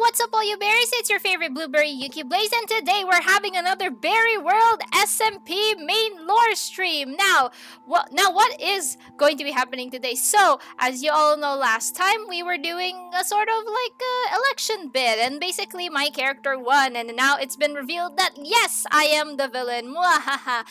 what's up all you berries? It's your favorite blueberry Yuki Blaze, and today we're having another Berry World SMP main lore stream. Now what is going to be happening today? So, as you all know, last time we were doing a sort of like election bid, and basically my character won, and now it's been revealed that yes, I am the villain. Mwahaha.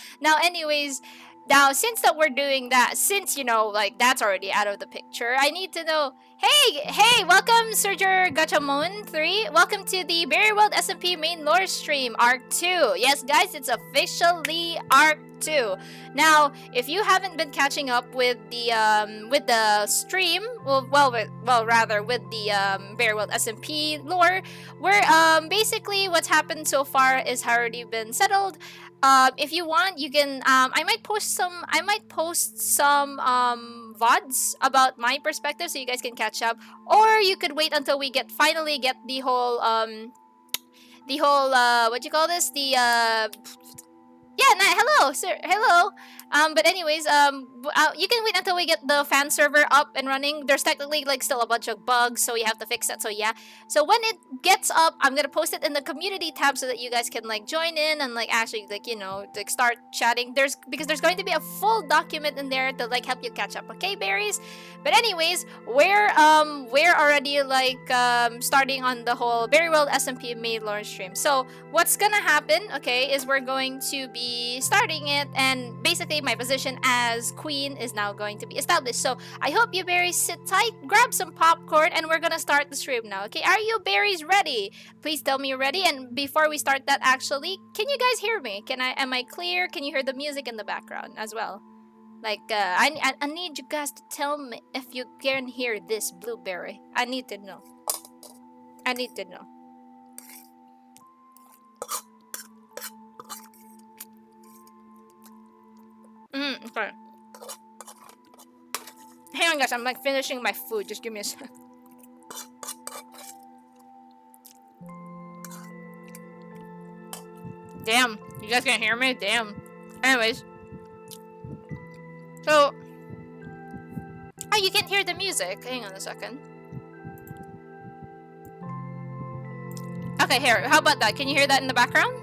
Now, since that we're doing that, since you know, like that's already out of the picture, I need to know. Hey, welcome, Serger Gachamon 3. Welcome to the Berry World SMP main lore stream, Arc 2. Yes, guys, it's officially Arc 2. Now, if you haven't been catching up with the stream, rather with the Berry World SMP lore, where basically what's happened so far is already been settled. If you want, you can. I might post some VODs about my perspective, so you guys can catch up. Or you could wait until we finally get the whole what you call this, hello, sir. Hello. But anyways, you can wait until we get the fan server up and running. There's technically like still a bunch of bugs, so you have to fix that. So yeah. So when it gets up, I'm gonna post it in the community tab so that you guys can like join in and like actually like like start chatting. Because there's going to be a full document in there to like help you catch up. Okay, berries. But anyways, we're already like starting on the whole Berry World SMP main lore stream. So what's gonna happen, okay, is we're going to be starting it, and basically my position as queen is now going to be established. So I hope you berries sit tight, grab some popcorn, and we're gonna start the stream now. Okay, are you berries ready? Please tell me you're ready. And before we start that, actually, can you guys hear me? Am I clear? Can you hear the music in the background as well? Like I need you guys to tell me if you can hear this blueberry. I need to know. Okay. Hang on, guys. I'm like finishing my food. Just give me a sec. Damn, you guys can't hear me? Damn. Anyways. So. Oh, you can't hear the music. Hang on a second. Okay, here. How about that? Can you hear that in the background?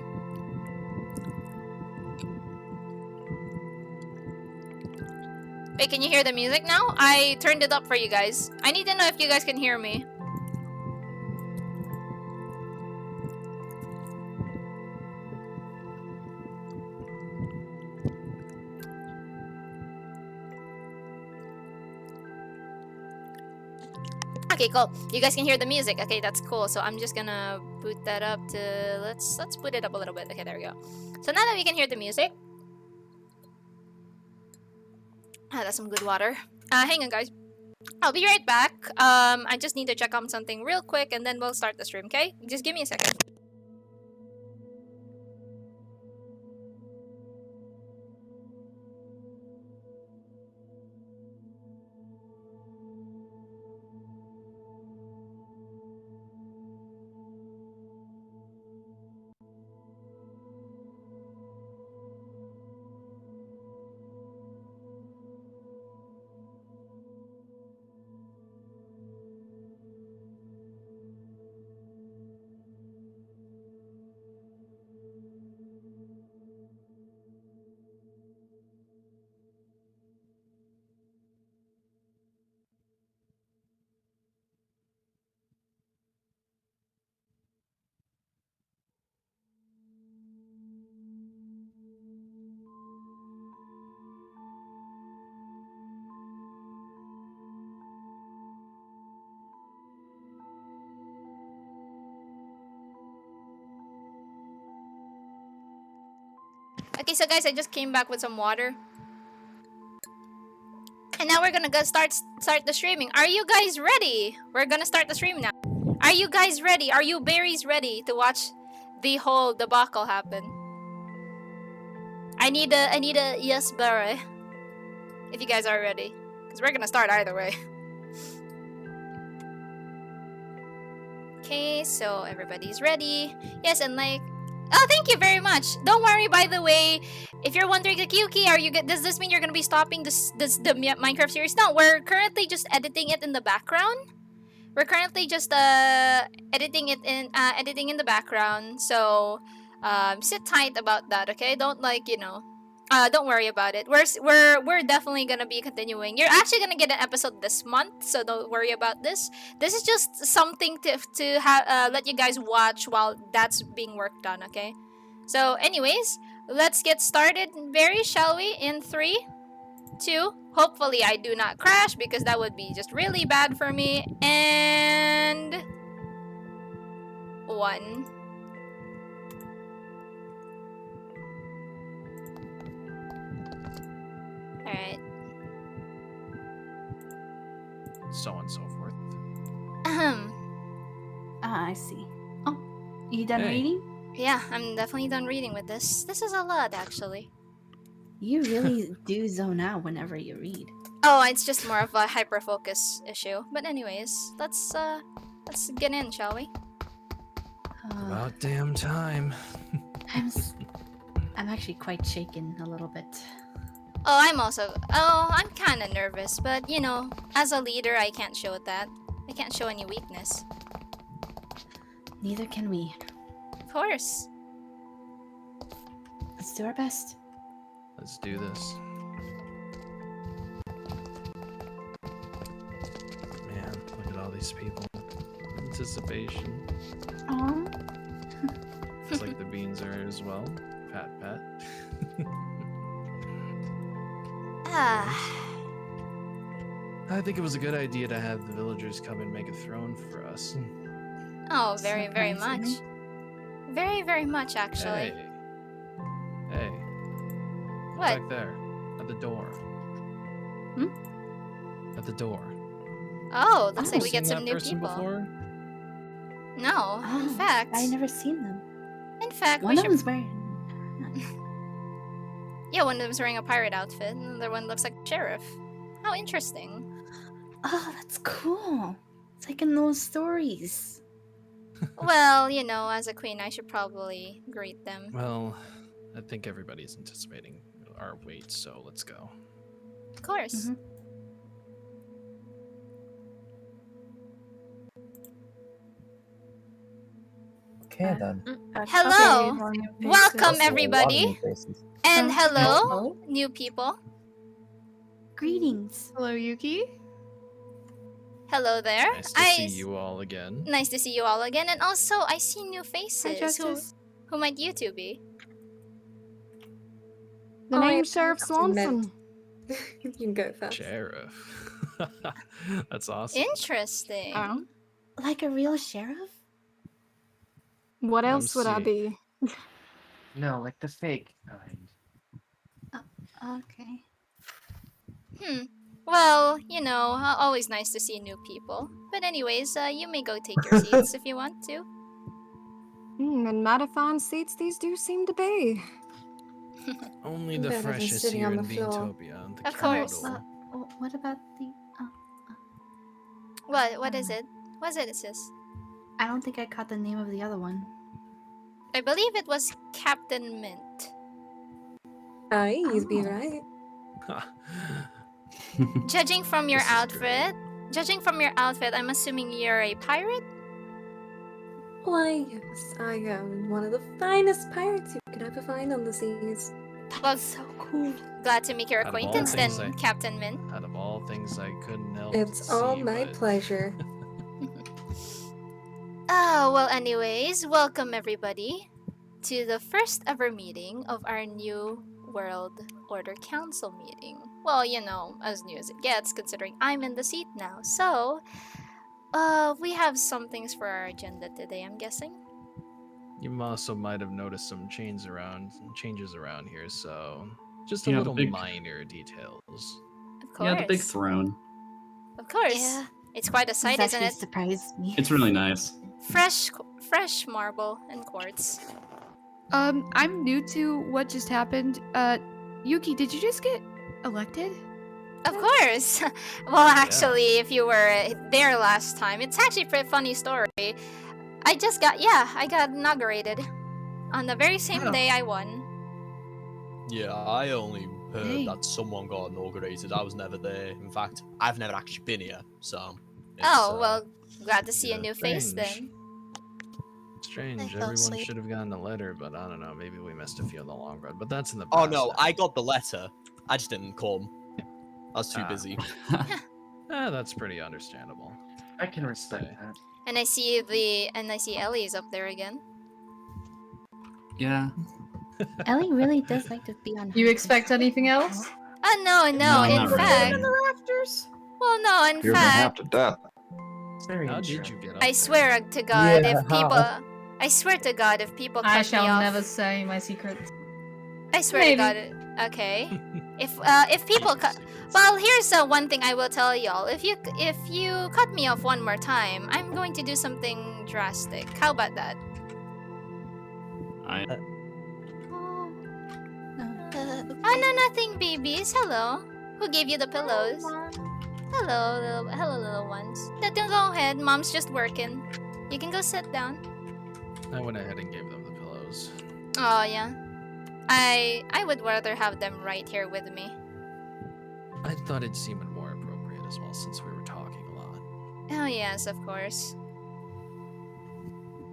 Wait, can you hear the music now? I turned it up for you guys. I need to know if you guys can hear me. Okay, cool. You guys can hear the music. Okay, that's cool. So I'm just gonna boot that up to let's boot it up a little bit. Okay, there we go. So now that we can hear the music. That's some good water. Hang on, guys. I'll be right back. I just need to check on something real quick, and then we'll start the stream, okay? Just give me a second. Okay, so guys, I just came back with some water. And now we're gonna start the streaming. Are you guys ready? We're gonna start the stream now. Are you guys ready? Are you berries ready to watch the whole debacle happen? I need a yes berry. If you guys are ready. Because we're gonna start either way. Okay, so everybody's ready. Yes, and like... Oh, thank you very much. Don't worry, by the way, if you're wondering, like, Yuki, does this mean you're gonna be stopping the Minecraft series? No, we're currently just editing it in the background. we're currently just editing in the background. So sit tight about that, okay? Don't don't worry about it. We're definitely gonna be continuing. You're actually gonna get an episode this month, so don't worry about this. This is just something to have let you guys watch while that's being worked on, okay? So, anyways, let's get started. Very, shall we? In 3, 2. Hopefully, I do not crash because that would be just really bad for me. And 1. Alright. So on and so forth. I see. Oh, you done Hey. reading? Yeah, I'm definitely done reading with this. This is a lot, actually. You really do zone out whenever you read. Oh, it's just more of a hyper-focus issue. But anyways, let's get in, shall we? About damn time. I'm actually quite shaken a little bit. I'm kind of nervous, but you know, as a leader, I can't show that. I can't show any weakness. Neither can we. Of course. Let's do our best. Let's do this. Man, look at all these people. Anticipation. Aww. It's like the beans are as well. Pat, pat. I think it was a good idea to have the villagers come and make a throne for us. Oh, very, very much. Surprisingly. Very, very much, actually. Hey. What? Back there. At the door. Hmm? At the door. Oh, looks Oh. like we Seen get some that new person people. before? No, in Oh, fact, I never seen them. in fact, One we of should. them's wearing. Yeah, one of them's wearing a pirate outfit, and the other one looks like a sheriff. How interesting. Oh, that's cool. It's like in those stories. Well, you know, as a queen, I should probably greet them. Well, I think everybody's anticipating our wait, so let's go. Of course. Mhm. Okay then. Hello. Okay, Welcome, Also, a lot of everybody. new faces. And hello, hello. new people. Greetings. Hello, Yuki. Hello there. Nice to see you all again. Nice to see you all again. And also, I see new faces. Hi, Justice. Who might you two be? The Oh, name's yeah, Sheriff that's what I meant. Swanson. You can go first. Sheriff. That's awesome. Interesting. Oh. Like a real sheriff? What else would I MC. be? No, like the fake kind. Okay. Well, you know, always nice to see new people. But anyways, you may go take your seats if you want to. And mighty fine seats these do seem to be. Only the Better than freshest sitting here on in the floor. Beantopia. The Of course. capital. What about the? What is it? What is it, sis? I don't think I caught the name of the other one. I believe it was Captain Mint. Aye, you'd be Oh. right. Judging from your This is outfit, I'm assuming you're a pirate? Why, yes, I am one of the finest pirates you could ever find on the seas. Well, So cool. glad to make your Out of all acquaintance then, things Captain Mint. Out of all things I couldn't help It's to all see, my but- pleasure. Oh, well, anyways, welcome everybody to the first ever meeting of our new World Order Council meeting. Well, you know, as new as it gets, considering I'm in the seat now. So, we have some things for our agenda today, I'm guessing. You also might have noticed some changes around here, so just a Yeah, the little big- minor details. Of course. Yeah, the big throne. Of course. Yeah. It's quite a This sight, isn't actually it? surprised me. It's really nice. Fresh marble and quartz. I'm new to what just happened. Yuki, did you just get elected? Of course. Well, actually, if you were there last time, it's actually a pretty funny story. I got inaugurated on the very same Oh. day I won. Yeah, I only heard Hey. that someone got inaugurated. I was never there. In fact, I've never actually been here, so. Oh, well, Glad to see a Yeah, new face strange. then. Strange. fell Everyone asleep. should have gotten a letter, but I don't know. Maybe we missed a few in the long run. But that's in the Oh past. no, now. I got the letter. I just didn't come. I was too Ah. busy. That's pretty understandable. I can respect Okay. that. And I see Ellie is up there again. Yeah. Ellie really does like to be on. You expect anything else? Oh no, No, in not fact. really. Rafters? Well, no, in You're gonna have fact, to death. It's very How interesting. did you get up I there? swear to God, Yeah, if people, I swear to God, if people cut I me shall off, never say my secrets. I swear Maybe. to God. Okay. If people cut, well, here's one thing I will tell y'all. If you cut me off one more time, I'm going to do something drastic. How about that? Oh no, nothing, babies. Hello. Who gave you the pillows? Hello, little ones. Don't go ahead. Mom's just working. You can go sit down. I went ahead and gave them the pillows. Oh yeah. I would rather have them right here with me. I thought it seemed more appropriate as well since we were talking a lot. Oh yes, of course.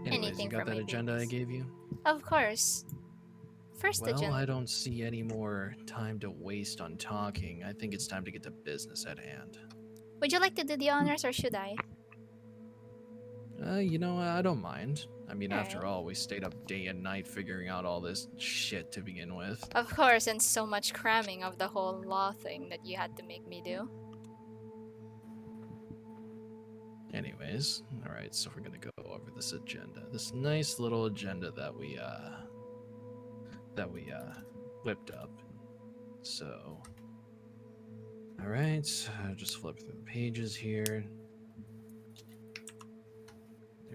Anyways, Anything you got for that my agenda I babies. gave you? Of course. First Well, agenda. I don't see any more time to waste on talking. I think it's time to get to business at hand. Would you like to do the honors or should I? You know, I don't mind. I mean, Alright. after all, we stayed up day and night figuring out all this shit to begin with. Of course, and so much cramming of the whole law thing that you had to make me do. Anyways, alright, so we're gonna go over this agenda. This nice little agenda that we whipped up. So, alright, just flip through the pages here.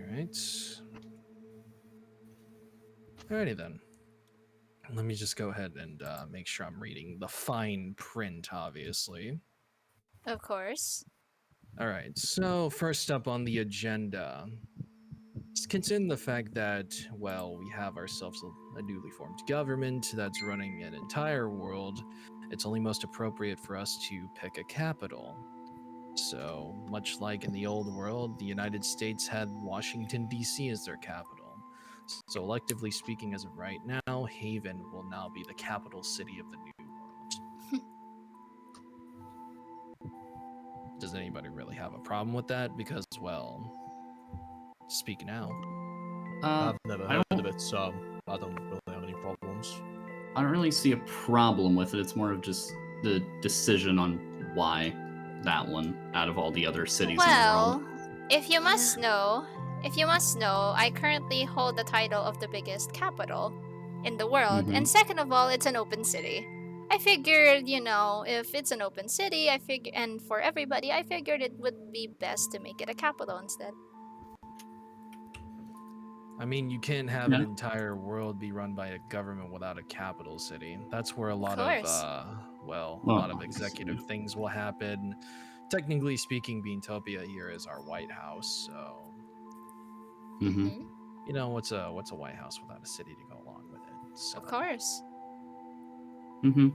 Alright. Alrighty then. Let me just go ahead and make sure I'm reading the fine print, obviously. Of course. Alright, so first up on the agenda, consider the fact that, well, we have ourselves a newly formed government that's running an entire world. It's only most appropriate for us to pick a capital. So, much like in the old world, the United States had Washington, D.C. as their capital. So, electively speaking, as of right now, Haven will now be the capital city of the new world. Does anybody really have a problem with that? Because, well, speak now. I've never I heard don't- of it, so I don't really have any problems. I don't really see a problem with it. It's more of just the decision on why that one out of all the other cities in the Well, world. if you must know, I currently hold the title of the biggest capital in the world. Mhm. And second of all, it's an open city. I figured, if it's an open city, and for everybody, I figured it would be best to make it a capital instead. I mean, you can't have an Yeah. entire world be run by a government without a capital city. That's where a lot course. a Well, lot of obviously. executive things will happen. Technically speaking, Beantopia here is our White House, so Mm-hmm. you know what's a White House without a city to go along with it. So, Of course. Mm-hmm.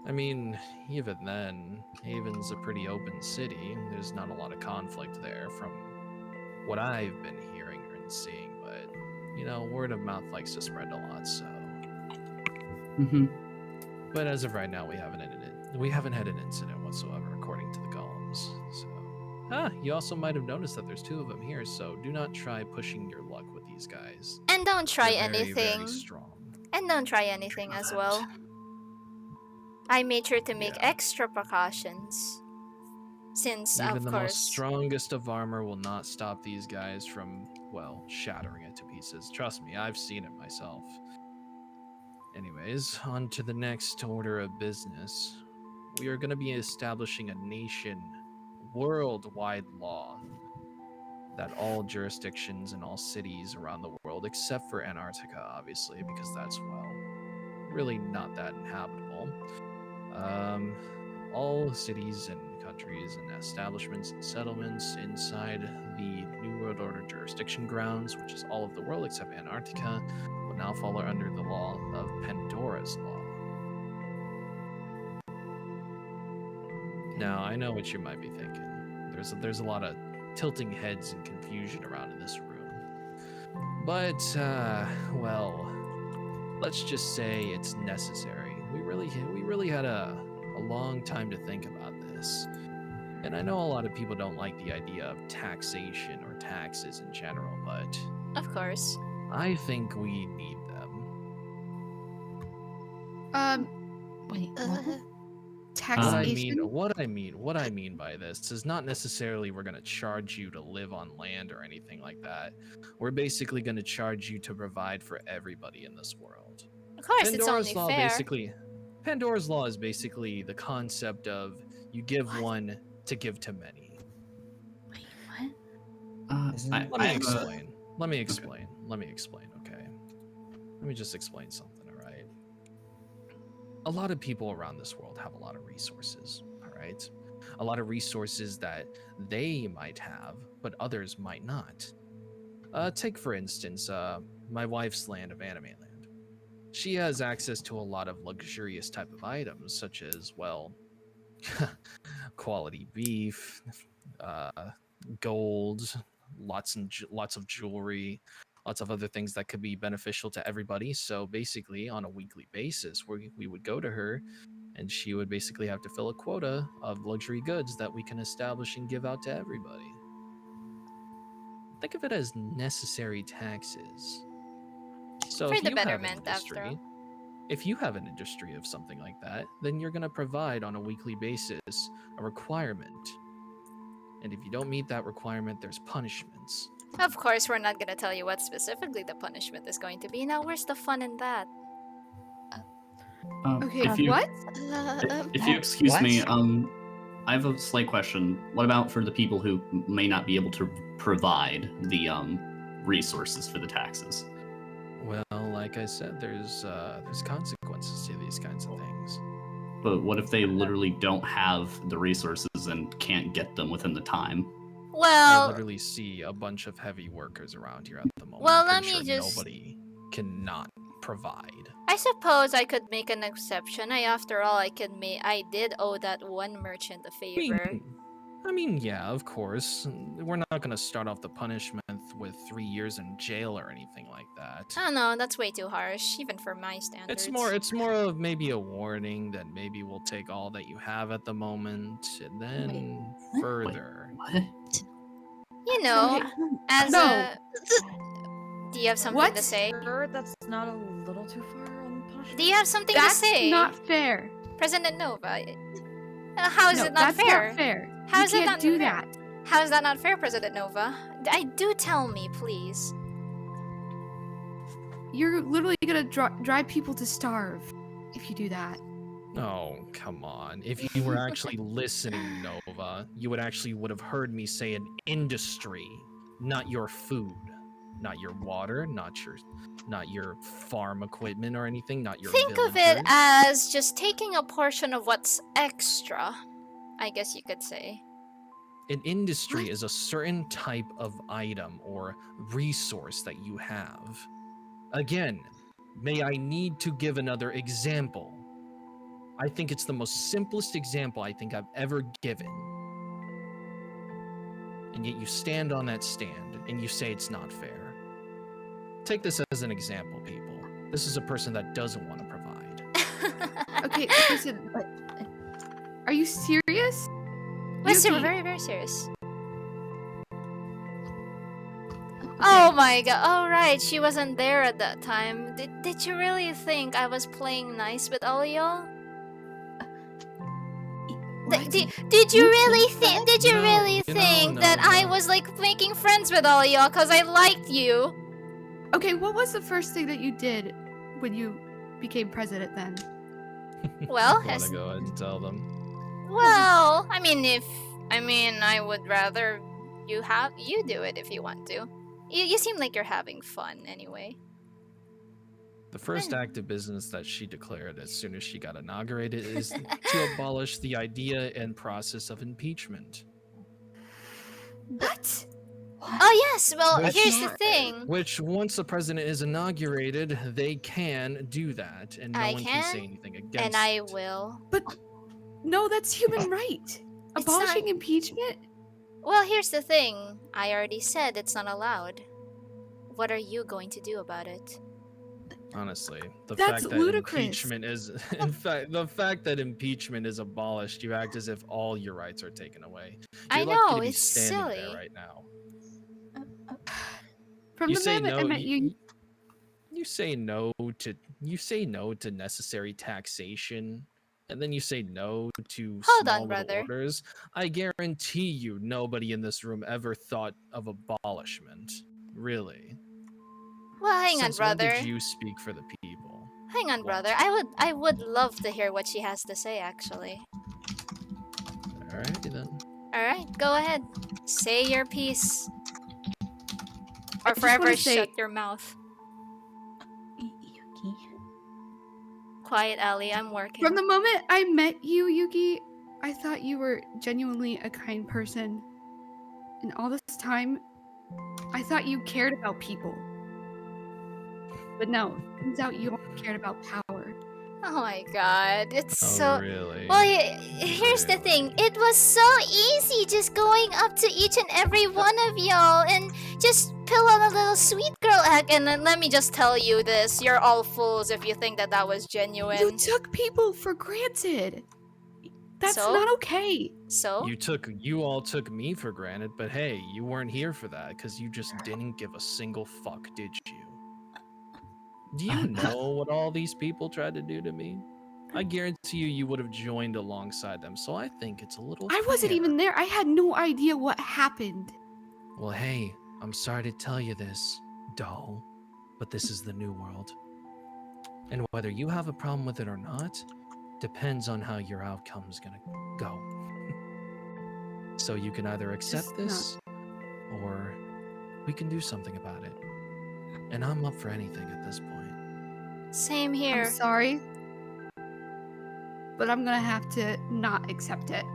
I mean, even then, Haven's a pretty open city. There's not a lot of conflict there from what I've been hearing and seeing, but you know, word of mouth likes to spread a lot, so. Mm-hmm. But as of right now, we haven't had an incident whatsoever, according to the golems. So, you also might have noticed that there's two of them here. So do not try pushing your luck with these guys. And don't try They're very, anything. very strong. And don't try anything as well. I made sure to make Yeah. extra precautions. Since, Even of the course. most strongest of armor will not stop these guys from, well, shattering it to pieces. Trust me, I've seen it myself. Anyways, on to the next order of business. We are going to be establishing a nation worldwide law that all jurisdictions and all cities around the world, except for Antarctica, obviously, because that's, well, really not that inhabitable. All cities and countries and establishments and settlements inside the New World Order jurisdiction grounds, which is all of the world except Antarctica, will now fall under the law of Pandora's law. Now, I know what you might be thinking. There's a lot of tilting heads and confusion around in this room. But, well, let's just say it's necessary. We really had a long time to think about this. And I know a lot of people don't like the idea of taxation or taxes in general, but Of course. I think we need them. Wait, Uh, what? Taxation. What I mean by this is not necessarily we're going to charge you to live on land or anything like that. We're basically going to charge you to provide for everybody in this world. of course, it's only law fair. Pandora's law is basically the concept of you give one to give to many. Wait, what? Let me explain. Let me explain. Okay. Let me just explain something. All right. A lot of people around this world have a lot of resources. All right. A lot of resources that they might have, but others might not. Take for instance, my wife's land of Anime Land. She has access to a lot of luxurious type of items, such as, well, quality beef, gold, lots of jewelry, lots of other things that could be beneficial to everybody. So basically, on a weekly basis, we would go to her, and she would basically have to fill a quota of luxury goods that we can establish and give out to everybody. Think of it as necessary taxes. So For if the you have an betterment, after industry, all. if you have an industry of something like that, then you're going to provide on a weekly basis a requirement. And if you don't meet that requirement, there's punishments. Of course, we're not gonna tell you what specifically the punishment is going to be. Now, where's the fun in that? Okay, if you, what? If you excuse me, What? I have a slight question. What about for the people who may not be able to provide the resources for the taxes? Well, like I said, there's consequences to these kinds of things. But what if they literally don't have the resources and can't get them within the time? I Well, literally see a bunch of heavy workers around here at the moment. Well, I'm let pretty me sure just- nobody cannot provide. I suppose I could make an exception. After all, I did owe that one merchant a favor. I mean, yeah, of course. We're not gonna start off the punishment with 3 years in jail or anything like that. Oh no, that's way too harsh, even for my standards. It's more of maybe a warning that maybe we'll take all that you have at the moment, and then what? further. What? You know, as No. a... Do you have something What? to say? Sure, that's not a little too far on punishment. Do you have something That's to say? not fair. President Nova. How is No, it not that's fair? not fair. How you is it can't not do fair? that. How is that not fair, President Nova? Do tell me, please. You're literally gonna drive people to starve if you do that. Oh, come on. If you were actually listening, Nova, you would have heard me say an industry, not your food, not your water, not your farm equipment or anything, not your Think of it villagers. as just taking a portion of what's extra, I guess you could say. An industry is a certain type of item or resource that you have. Again, may I need to give another example? I think it's the most simplest example I think I've ever given. And yet you stand on that stand and you say it's not fair. Take this as an example, people. This is a person that doesn't want to provide. Okay, listen. Are you serious? We're Yuki. very, very serious. Oh my god, alright, she wasn't there at that time. Did you really think I was playing nice with all y'all? Did you really think? Did you No, really you know, think no, that I no. was like making friends with all y'all because I liked you? Okay, what was the first thing that you did when you became president then? Well, Want to go ahead and tell them? well, I mean, I would rather you do it if you want to. You seem like you're having fun anyway. The first act of business that she declared as soon as she got inaugurated is to abolish the idea and process of impeachment. What? Oh yes, well, Which- here's the thing. Which, once the president is inaugurated, they can do that, and no I one can say can, anything against And I it. will. But no, that's human right. It's Abolishing not- impeachment? Well, here's the thing. I already said it's not allowed. What are you going to do about it? Honestly, the That's fact that ludicrous. impeachment is, in fact, the fact that impeachment is abolished, you act as if all your rights are taken away. I You're lucky know, to be it's standing silly. there right now. From You the say moment I no. met you, You say no to necessary taxation, and then you say no to Hold small on, little brother. orders. I guarantee you, nobody in this room ever thought of abolishment. Really. Well, hang on, Since when brother. did you speak for the people? Hang on, What? brother. I would love to hear what she has to say, actually. Alrighty then. All right, go ahead. Say your piece, or I just wanna forever say- shut your mouth. Yuki. Quiet, Ellie. I'm working. from the moment I met you, Yuki, I thought you were genuinely a kind person. And all this time, I thought you cared about people. But no, turns out you only cared about power. Oh my god, it's Oh, so. really? Well, here's the thing. Really? It was so easy just going up to each and every one of y'all and just pull on a little sweet girl act. And then let me just tell you this: you're all fools if you think that that was genuine. You took people for granted. That's So? not okay. So? You all took me for granted, but hey, you weren't here for that because you just didn't give a single fuck, did you? Do you know what all these people tried to do to me? I guarantee you would have joined alongside them, so I think it's a little I wasn't fair. even there. I had no idea what happened. Well, hey, I'm sorry to tell you this, doll, but this is the new world. And whether you have a problem with it or not, depends on how your outcome's gonna go. So you can either accept Just this, or we can do something about it. And I'm up for anything at this point. Same I'm here. sorry. But I'm gonna have to not accept it.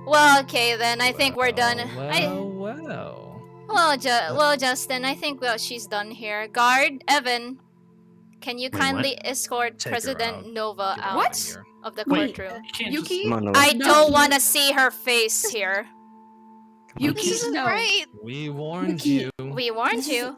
Well, okay then. I think we're done. Well. Well, Justin. I think she's done here. Guard, Evan, can you Wait, kindly escort Take her President out. Nova Get her out out of here. of the Wait. courtroom? Can't Yuki? Come on, Noah. I No. don't want to see her face here. Yuki, This isn't no. right. We warned Yuki. you. We warned you.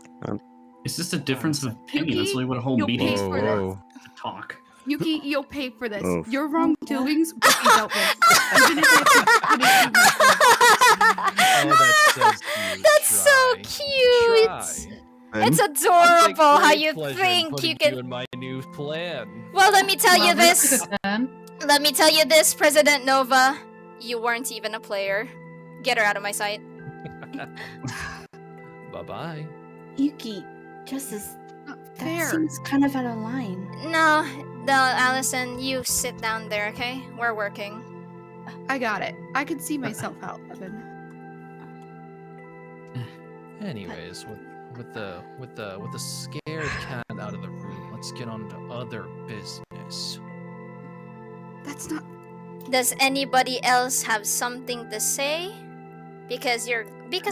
It's just a difference of opinion. That's Yuki, really what a whole you'll meeting pay is for for. this. To talk. Yuki, you'll pay for this. Oh. Your wrongdoings will be dealt with. Even if you have to punish you myself. Oh, that's so cute. That's so Try. cute. Try. It's I'll take adorable how great you pleasure in think putting you can. in my new plan. Well, let me tell you Well, that's this. a good plan. Let me tell you this, President Nova. You weren't even a player. Get her out of my sight. Bye-bye. Yuki, Justice, Not that fair. seems kind of out of line. No, Allison, you sit down there, okay? We're working. I got it. I could see myself out, Evan. Anyways, with the scared cat out of the room, let's get on to other business. That's not. Does anybody else have something to say? Because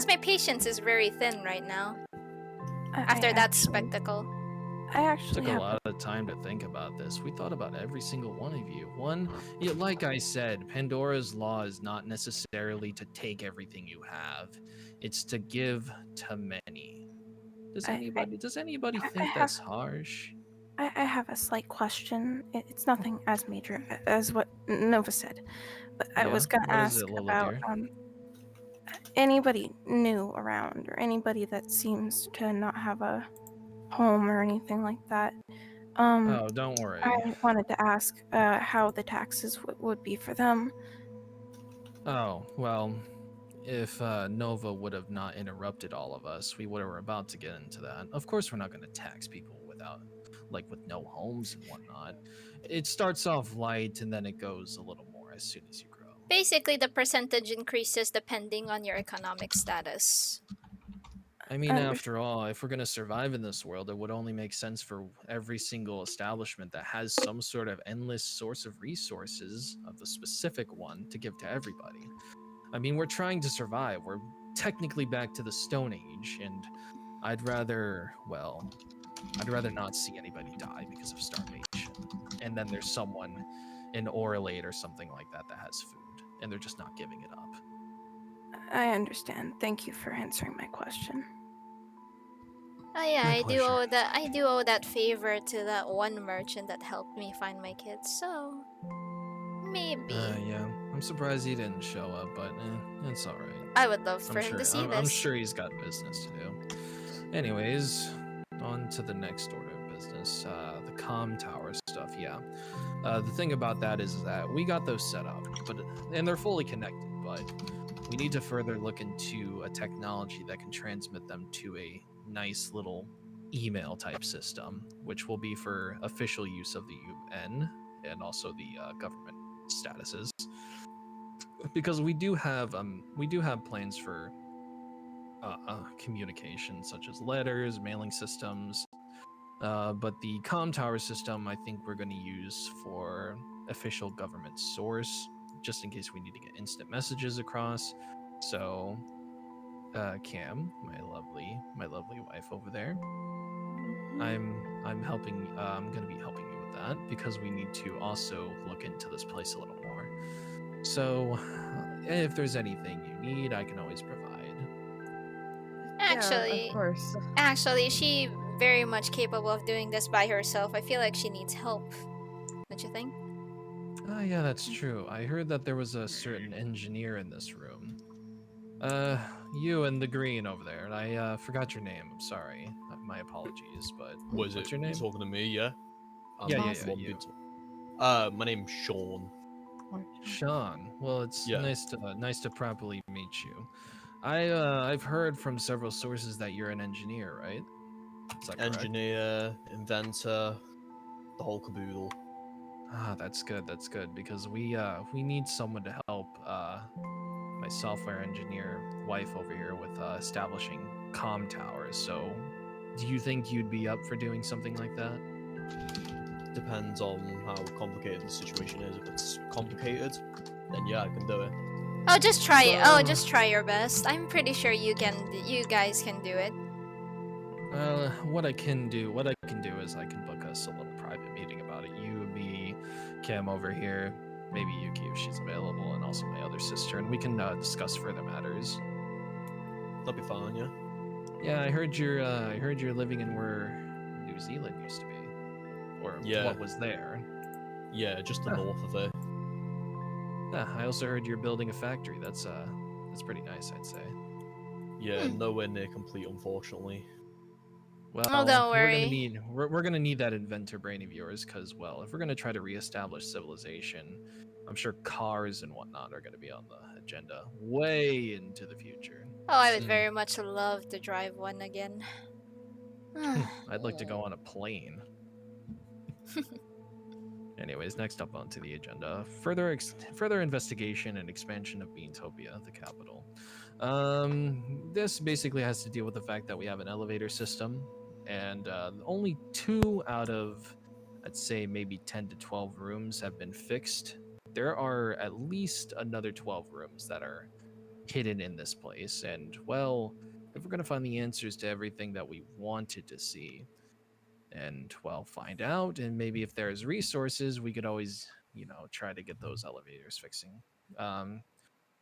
my patience is very thin right now after that spectacle. I actually Took a have lot of time to think about this. We thought about every single one of you. Like I said, Pandora's law is not necessarily to take everything you have. It's to give to many. Does anybody think that's harsh? I have a slight question. It's nothing as major as what Nova said, but I Yeah? was gonna What is ask it, Lila about dear? anybody new around or anybody that seems to not have a home or anything like that. Oh, don't worry. I wanted to ask how the taxes would be for them. Oh, well, if Nova would have not interrupted all of us, we were about to get into that. Of course, we're not going to tax people with no homes and whatnot. It starts off light and then it goes a little more as soon as you grow. Basically, the percentage increases depending on your economic status. I mean, after all, if we're going to survive in this world, it would only make sense for every single establishment that has some sort of endless source of resources of the specific one to give to everybody. I mean, we're trying to survive. We're technically back to the Stone Age, and I'd rather not see anybody die because of starvation. And then there's someone in Oralate or something like that that has food, and they're just not giving it up. I understand. Thank you for answering my question. Oh yeah, My I do pleasure. owe that. I do owe that favor to that one merchant that helped me find my kids. So maybe Yeah. I'm surprised he didn't show up, but it's all right. I would love for him to see I'm this. sure he's got business to do. Anyways, on to the next order of business. The comm tower stuff. Yeah. The thing about that is that we got those set up, and they're fully connected. But we need to further look into a technology that can transmit them to a nice little email type system, which will be for official use of the UN and also the government statuses. Because we do have plans for communication, such as letters, mailing systems. But the comm tower system, I think we're going to use for official government source, just in case we need to get instant messages across. So, Cam, my lovely wife over there, I'm helping. I'm going to be helping you with that because we need to also look into this place a little more. So, if there's anything you need, I can always provide. Actually, yeah, of course. Actually, she very much capable of doing this by herself. I feel like she needs help. Don't you think? Ah, yeah, that's true. I heard that there was a certain engineer in this room. You and the green over there. I forgot your name. I'm sorry. My apologies, but Was what's it your name? talking to me? Yeah. Yeah, the one you. being my name's Sean. Sean. Well, it's Yeah. nice to properly meet you. I've heard from several sources that you're an engineer, right? Is that correct? Engineer, inventor, the whole caboodle. Ah, that's good. That's good because we need someone to help my software engineer wife over here with establishing comm towers. So, do you think you'd be up for doing something like that? Depends on how complicated the situation is. If it's complicated, then yeah, I can do it. Oh, just try it. Oh, Well- just try your best. I'm pretty sure you can. You guys can do it. What I can do is I can book us a little private meeting about it. You, me, Cam over here, maybe Yuki if she's available, and also my other sister, and we can discuss further matters. That'll be fine, yeah. Yeah, I heard you're living in where New Zealand used to be, or Yeah. what was there. Yeah, just the Huh. north of it. I also heard you're building a factory. That's pretty nice, I'd say. Yeah, nowhere near complete, unfortunately. Well, don't we're worry. gonna need that inventor brain of yours, because well, if we're gonna try to reestablish civilization, I'm sure cars and whatnot are gonna be on the agenda way into the future. Oh, I would very much love to drive one again. I'd like to go on a plane. Anyways, next up onto the agenda, further investigation and expansion of Beantopia, the capital. This basically has to deal with the fact that we have an elevator system, and only 2 out of, I'd say, maybe 10 to 12 rooms have been fixed. There are at least another 12 rooms that are hidden in this place, and well, if we're gonna find the answers to everything that we wanted to see, and well, find out, and maybe if there's resources, we could always, try to get those elevators fixing.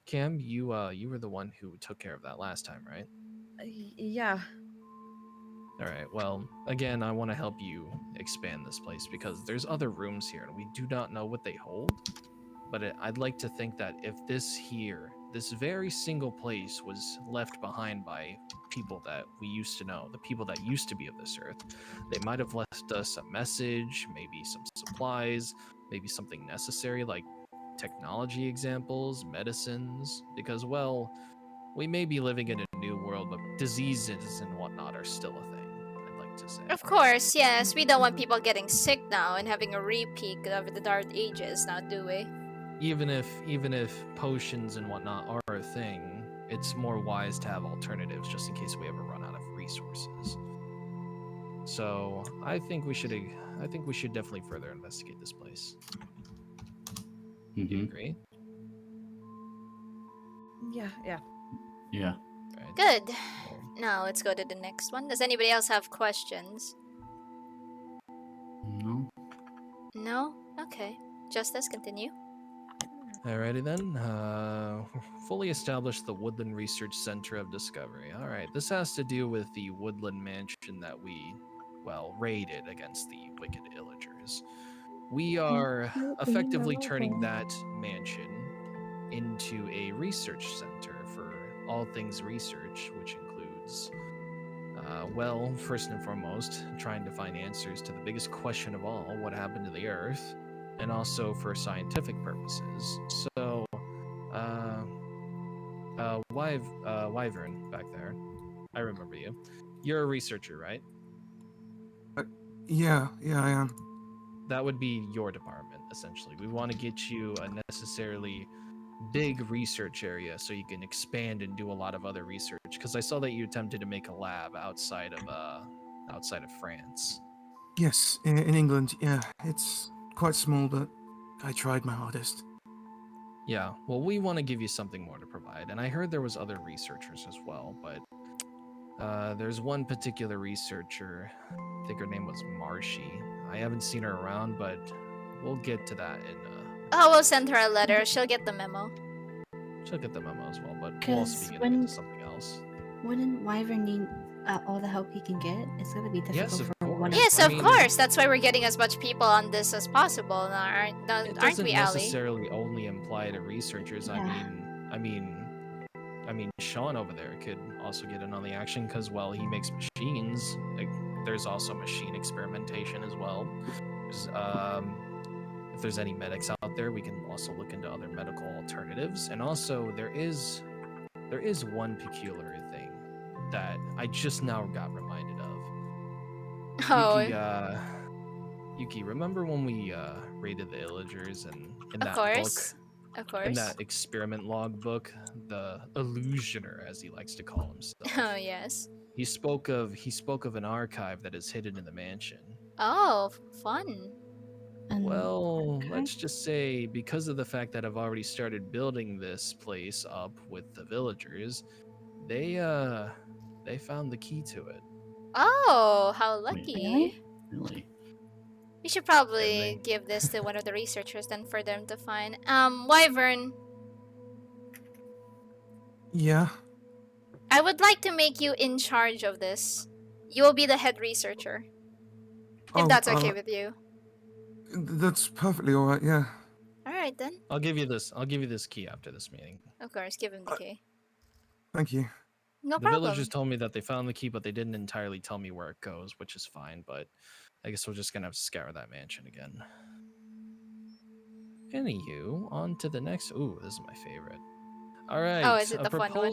Cam, you were the one who took care of that last time, right? Yeah. All right. Well, again, I want to help you expand this place because there's other rooms here, and we do not know what they hold. But I'd like to think that if this very single place was left behind by people that we used to know, the people that used to be of this earth, they might have left us a message, maybe some supplies, maybe something necessary like technology examples, medicines, because, well, we may be living in a new world, but diseases and whatnot are still a thing, I'd like to say. Of course, yes. We don't want people getting sick now and having a repeat of the Dark Ages now, do we? Even if potions and whatnot are a thing, it's more wise to have alternatives just in case we ever run out of resources. So I think we should definitely further investigate this place. Do you agree? Yeah. Yeah. Right. Good. Now let's go to the next one. Does anybody else have questions? No. No? Okay. Justice, continue. Alrighty then. Fully established the Woodland Research Center of Discovery. Alright, this has to do with the Woodland Mansion that we, well, raided against the Wicked Illagers. We are effectively turning that mansion into a research center for all things research, which includes, well, first and foremost, trying to find answers to the biggest question of all, what happened to the Earth, and also for scientific purposes. So, Wyvern back there, I remember you. You're a researcher, right? Yeah, I am. That would be your department, essentially. We want to get you a necessarily big research area so you can expand and do a lot of other research. Because I saw that you attempted to make a lab outside of France. Yes, in England. Yeah, it's quite small, but I tried my hardest. Yeah, well, we want to give you something more to provide, and I heard there was other researchers as well, but there's one particular researcher. I think her name was Marshy. I haven't seen her around, but we'll get to that in. Oh, we'll send her a letter. She'll get the memo. She'll get the memo as well, but we'll also 'Cause be getting into something else. Wouldn't Wyvern need all the help he can get? It's gonna be difficult Yes, of for one course. of Yes, I of mean, course. That's why we're getting as much people on this as possible. It Aren't doesn't we, Ali? necessarily only imply to researchers. Yeah. I mean, Sean over there could also get in on the action because, well, he makes machines. Like, there's also machine experimentation as well. There's, if there's any medics out there, we can also look into other medical alternatives. And also, there is one peculiar thing that I just now got reminded of. Oh, Yuki, remember when we raided the Illagers and in of that course. book? Of course. In that experiment log book, the illusioner, as he likes to call himself, Oh, yes. he spoke of an archive that is hidden in the mansion. Oh, fun. Well, let's just say because of the fact that I've already started building this place up with the villagers, they found the key to it. Oh, how Wait, lucky. Really? We should probably they- give this to one of the researchers then for them to find. Wyvern, Yeah. I would like to make you in charge of this. You will be the head researcher. If Oh, that's okay with you. That's perfectly all right. Yeah. Alright then. I'll give you this key after this meeting. Of course, give him the key. Thank you. No The problem. villagers told me that they found the key, but they didn't entirely tell me where it goes, which is fine, but I guess we're just gonna have to scour that mansion again. Anywho, on to the next. Ooh, this is my favorite. All right. Oh, is it the fun one?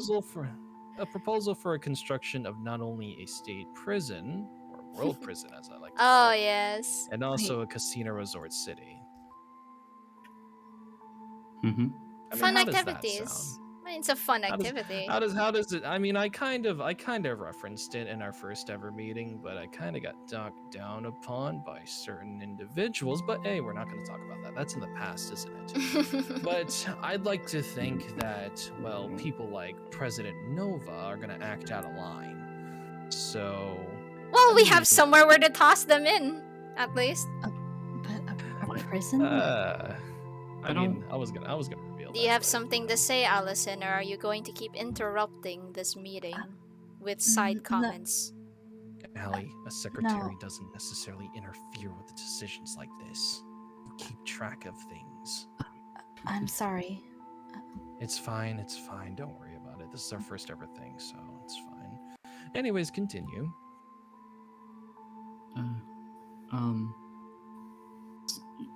A proposal for a construction of not only a state prison or world prison, as I like to Oh, call it, yes. and also a casino resort city. Mm-hmm. I mean, Fun how does that activities. sound? I mean, it's a fun How does- activity. How does it? I mean, I kind of referenced it in our first ever meeting, but I kind of got talked down upon by certain individuals. But hey, we're not going to talk about that. That's in the past, isn't it? But I'd like to think that, well, people like President Nova are going to act out of line. So, Well, we have somewhere where to toss them in, at least. But a prison? I mean, I was gonna reveal. Do you have something to say, Allison, or are you going to keep interrupting this meeting with side no. comments? Allie, a secretary No. doesn't necessarily interfere with decisions like this. Keep track of things. I'm sorry. It's fine. It's fine. Don't worry about it. This is our first ever thing, so it's fine. Anyways, continue.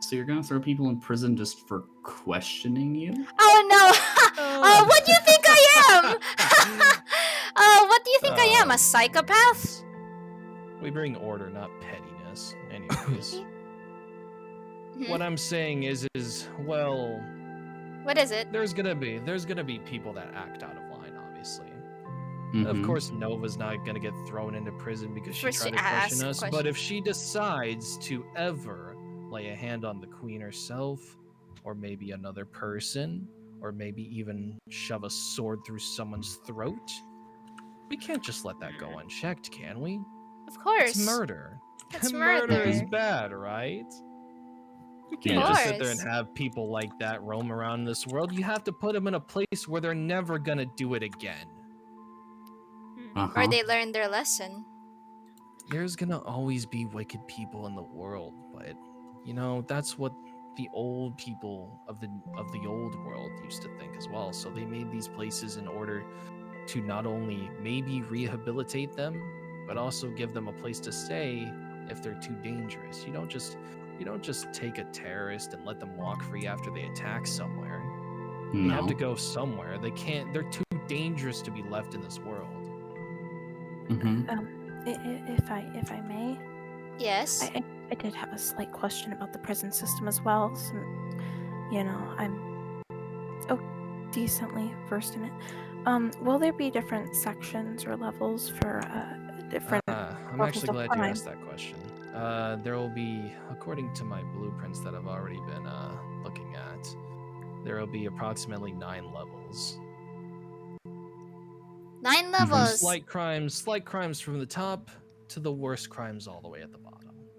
So you're gonna throw people in prison just for questioning you? Oh no! What do you think I am? What do you think I am? A psychopath? We bring order, not pettiness. Anyways, Hmm? what I'm saying is, well, What is it? there's gonna be people that act out of line, obviously. Of Mhm. course, Nova's not gonna get thrown into prison because she First tried she to question asks us. But questions. if she decides to ever lay a hand on the queen herself, or maybe another person, or maybe even shove a sword through someone's throat, we can't just let that go unchecked, can we? Of course. It's murder. It's Murder is murder. bad, right? You Yeah. can't just sit there and course. have people like that roam around this world. You have to put them in a place where they're never gonna do it again. Or Uh-huh. they learn their lesson. There's gonna always be wicked people in the world, but you know that's what the old people of the old world used to think as well. So they made these places in order to not only maybe rehabilitate them, but also give them a place to stay if they're too dangerous. You don't just take a terrorist and let them walk free after they attack somewhere. They have No. to go somewhere. They can't. They're too dangerous to be left in this world. Mm-hmm. If I may, Yes. I did have a slight question about the prison system as well. You know, I'm decently versed in it. Will there be different sections or levels for different I'm levels actually of glad you crime? asked that question. There will be, according to my blueprints that I've already been looking at, there will be approximately 9 levels. 9 From levels. Slight crimes from the top to the worst crimes all the way at the bottom.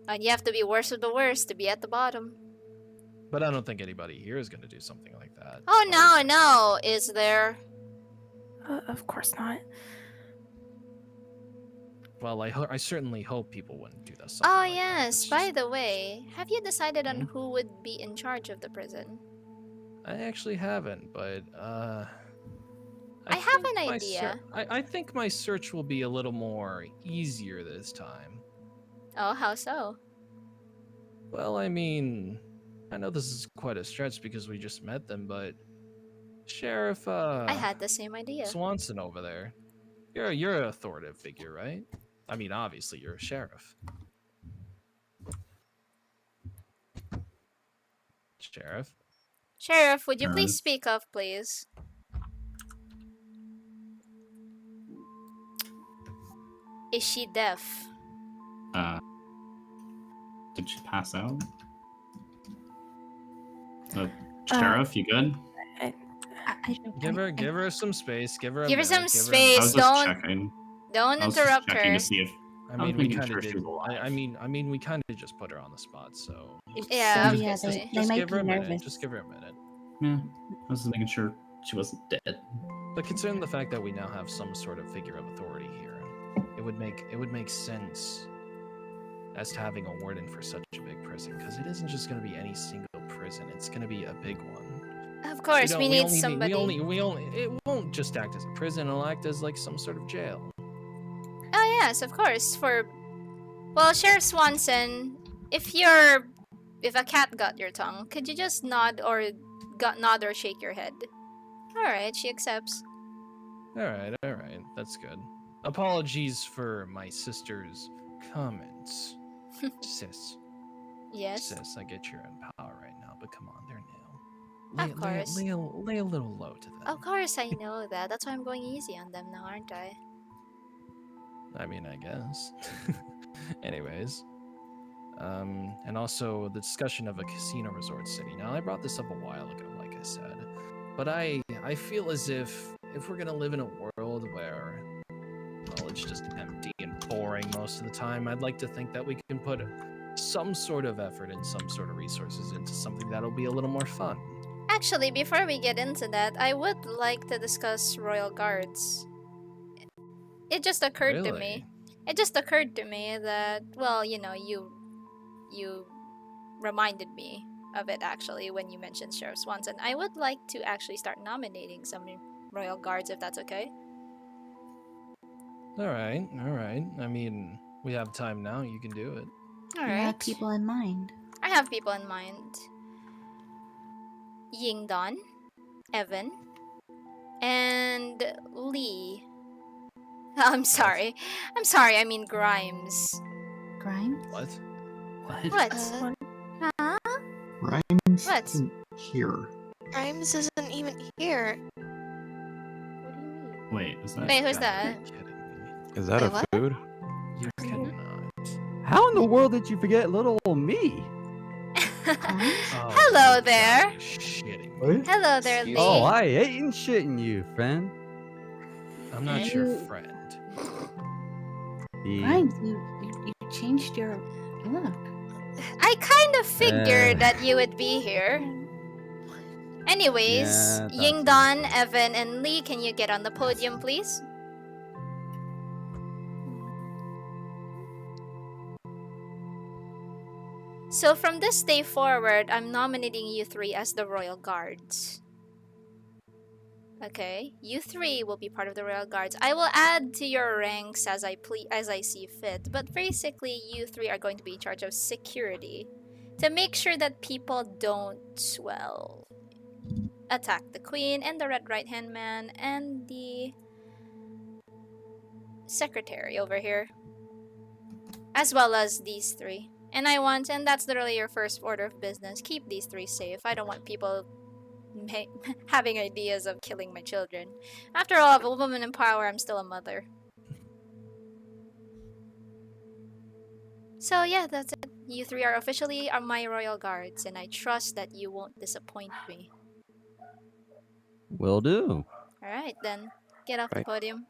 And you have to be worst of the worst to be at the bottom. But I don't think anybody here is going to do something like that. Oh as far as no, I no, is there? Of course not. Well, I certainly hope people wouldn't do that. Oh Like that. yes, It's by just- the way, have you decided on Hmm? who would be in charge of the prison? I actually haven't, but I have think an my idea. I think my search will be a little more easier this time. Oh, how so? Well, I mean, I know this is quite a stretch because we just met them, but Sheriff I had the same idea. Swanson over there. You're an authoritative figure, right? I mean, obviously you're a sheriff. Sheriff? Sheriff, would you please Sheriff. speak up, please? Is she deaf? Did she pass out? Sheriff, you good? Give her some space. Give her a Give her minute. some give her a I space. was minute. just Don't checking. don't I was just interrupt checking her. to see if I I mean, was we making kind sure of she did. was alive. I mean, we kind of just put her on the spot. So Yeah, So, yeah, obviously. they might give be her a minute. nervous. Just give her a minute. Yeah, I was just making sure she wasn't dead. But considering the fact that we now have some sort of figure of authority here, it would make sense as to having a warden for such a big prison, because it isn't just going to be any single prison; it's going to be a big one. Of course, we need somebody. It won't just act as a prison; it'll act as like some sort of jail. Oh yes, of course. Well, Sheriff Swanson, if a cat got your tongue, could you just nod or shake your head? All right, she accepts. All right, that's good. Apologies for my sister's comments, sis. Yes. Sis, I get you're in power right now, but come on, they're new. Of course. Lay a little low to them. Of course, I know that. That's why I'm going easy on them now, aren't I? I mean, I guess. Anyways. And also the discussion of a casino resort city. Now, I brought this up a while ago, like I said. But I feel as if we're going to live in a world where, well, it's just empty and boring most of the time, I'd like to think that we can put some sort of effort and some sort of resources into something that'll be a little more fun. Actually, before we get into that, I would like to discuss Royal Guards. It just occurred to me. It just occurred to me that, well, you know, you reminded me of it actually when you mentioned Sheriff Swanson. I would like to actually start nominating some Royal Guards if that's okay. All right. I mean, we have time now. You can do it. All You right. have people in mind. I have people in mind. Yingdon, Evan, and Lee. I'm sorry. I mean Grimes. Grimes? What? What? Huh? Grimes What? isn't here. Grimes isn't even here. Wait, is that? Wait, who's that? Is that Wait, a what? food? You cannot. How in the world did you forget little old me? Oh, Hello you there. gotta be shitting. What? Hello there, Lee. Oh, I ain't shitting you, friend. I'm not And your you- friend. Yeah. Grimes, you changed your look. I kind of figured that you would be here. Anyways, Yeah, I thought Ying so. Don, Evan, and Lee, can you get on the podium, please? So from this day forward, I'm nominating you three as the Royal Guards. Okay, you three will be part of the Royal Guards. I will add to your ranks as I see fit, but basically you three are going to be in charge of security to make sure that people don't, well, attack the Queen and the Red Right-Hand Man and the secretary over here, as well as these three. And that's literally your first order of business. Keep these three safe. I don't want people having ideas of killing my children. After all, I'm a woman in power, I'm still a mother. So yeah, that's it. You three are officially my royal guards, and I trust that you won't disappoint me. Will do. Alright then, get off the podium.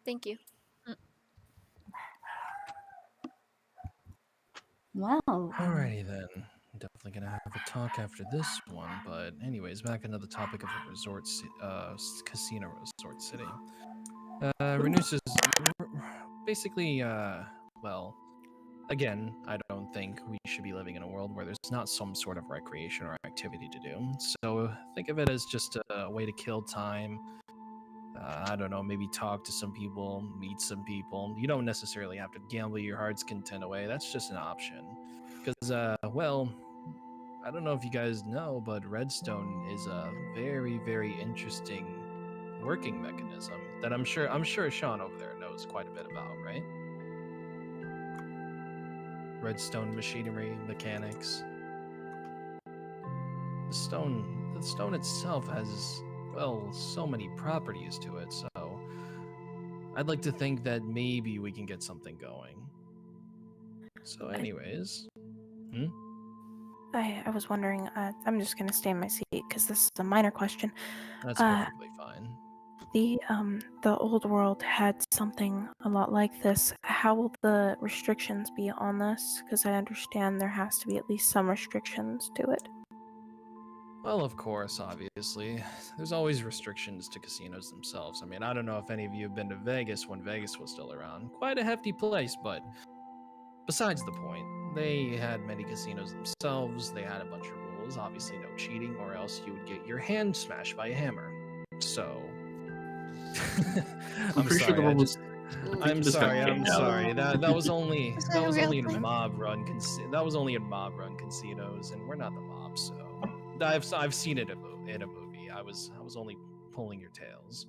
Thank you. Wow. Alrighty then. Definitely gonna have a talk after this one, but anyways, back into the topic of a casino resort city. Renus is basically, well, again, I don't think we should be living in a world where there's not some sort of recreation or activity to do. So think of it as just a way to kill time. I don't know, maybe talk to some people, meet some people. You don't necessarily have to gamble your heart's content away. That's just an option. Because, well, I don't know if you guys know, but Redstone is a very, very interesting working mechanism that I'm sure Sean over there knows quite a bit about, right? Redstone machinery, mechanics. The stone itself has, well, so many properties to it, so I'd like to think that maybe we can get something going. So anyways, I was wondering, I'm just gonna stay in my seat because this is a minor question. That's perfectly fine. The old world had something a lot like this. How will the restrictions be on this? Because I understand there has to be at least some restrictions to it. Well, of course, obviously. There's always restrictions to casinos themselves. I mean, I don't know if any of you have been to Vegas when Vegas was still around. Quite a hefty place, but besides the point, they had many casinos themselves. They had a bunch of rules. Obviously, no cheating, or else you would get your hand smashed by a hammer. So, I'm sorry. I'm sorry. That was only in mob run casinos, and we're not the mob, so I've seen it in a movie. I was only pulling your tails.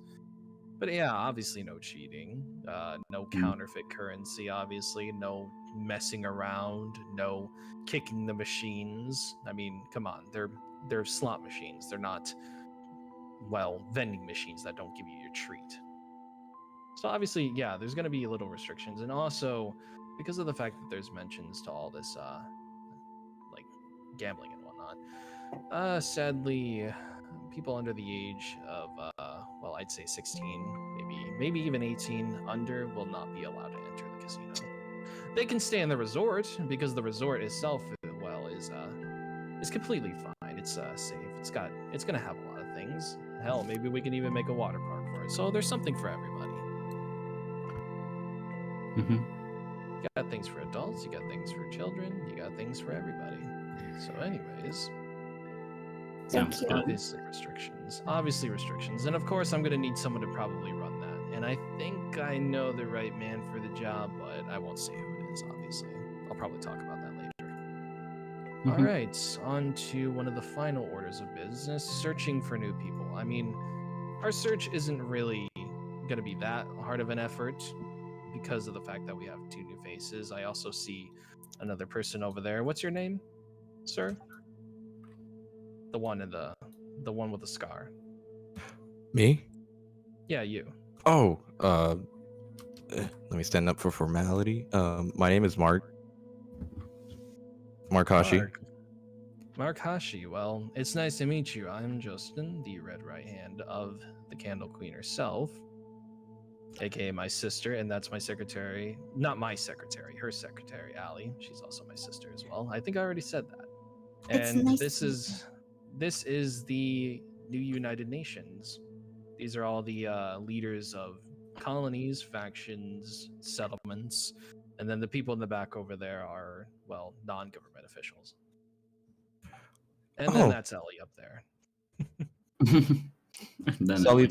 But yeah, obviously no cheating, no counterfeit currency, obviously, no messing around, no kicking the machines. I mean, come on, they're slot machines. They're not, well, vending machines that don't give you your treat. So obviously, yeah, there's going to be little restrictions, and also because of the fact that there's mentions to all this, like gambling and whatnot. Sadly, people under the age of, well, I'd say 16, maybe even 18 under will not be allowed to enter the casino. They can stay in the resort because the resort itself, well, is completely fine. It's safe. It's gonna have a lot of things. Hell, maybe we can even make a water park for it. So there's something for everybody. You got things for adults, you got things for children, you got things for everybody. So anyways, Thank you. Obviously restrictions. And of course I'm gonna need someone to probably run that. And I think I know the right man for the job, but I won't say who it is, obviously. I'll probably talk about that later. Alright, on to one of the final orders of business, searching for new people. I mean, our search isn't really gonna be that hard of an effort because of the fact that we have 2 new faces. I also see another person over there. What's your name, sir? The one with the scar. Me? Yeah, you. Oh, let me stand up for formality. My name is Mark. Mark Hashi. Mark Hashi. Well, it's nice to meet you. I'm Justin, the Red Right Hand of the Candle Queen herself. aka my sister, and that's my secretary. Not my secretary, her secretary, Allie. She's also my sister as well. I think I already said that. It's And nice this to meet is the new United Nations. These are all the leaders of colonies, factions, settlements, and then the people in the back over there are, well, non-government officials. And then Oh. that's Ellie up there. Then Ellie.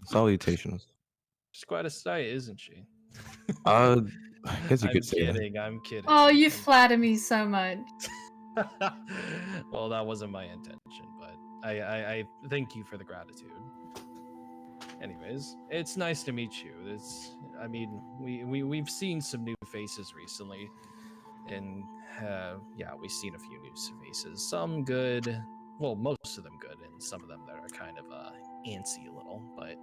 Salutations. She's quite a sight, isn't she? I guess you I'm could say that. kidding. I'm kidding. Oh, you flatter me so much. Well, that wasn't my intention, but I thank you for the gratitude. Anyways, it's nice to meet you. I mean, we've seen some new faces recently, and yeah, we've seen a few new faces. Some good, well, most of them good, and some of them that are kind of antsy a little. But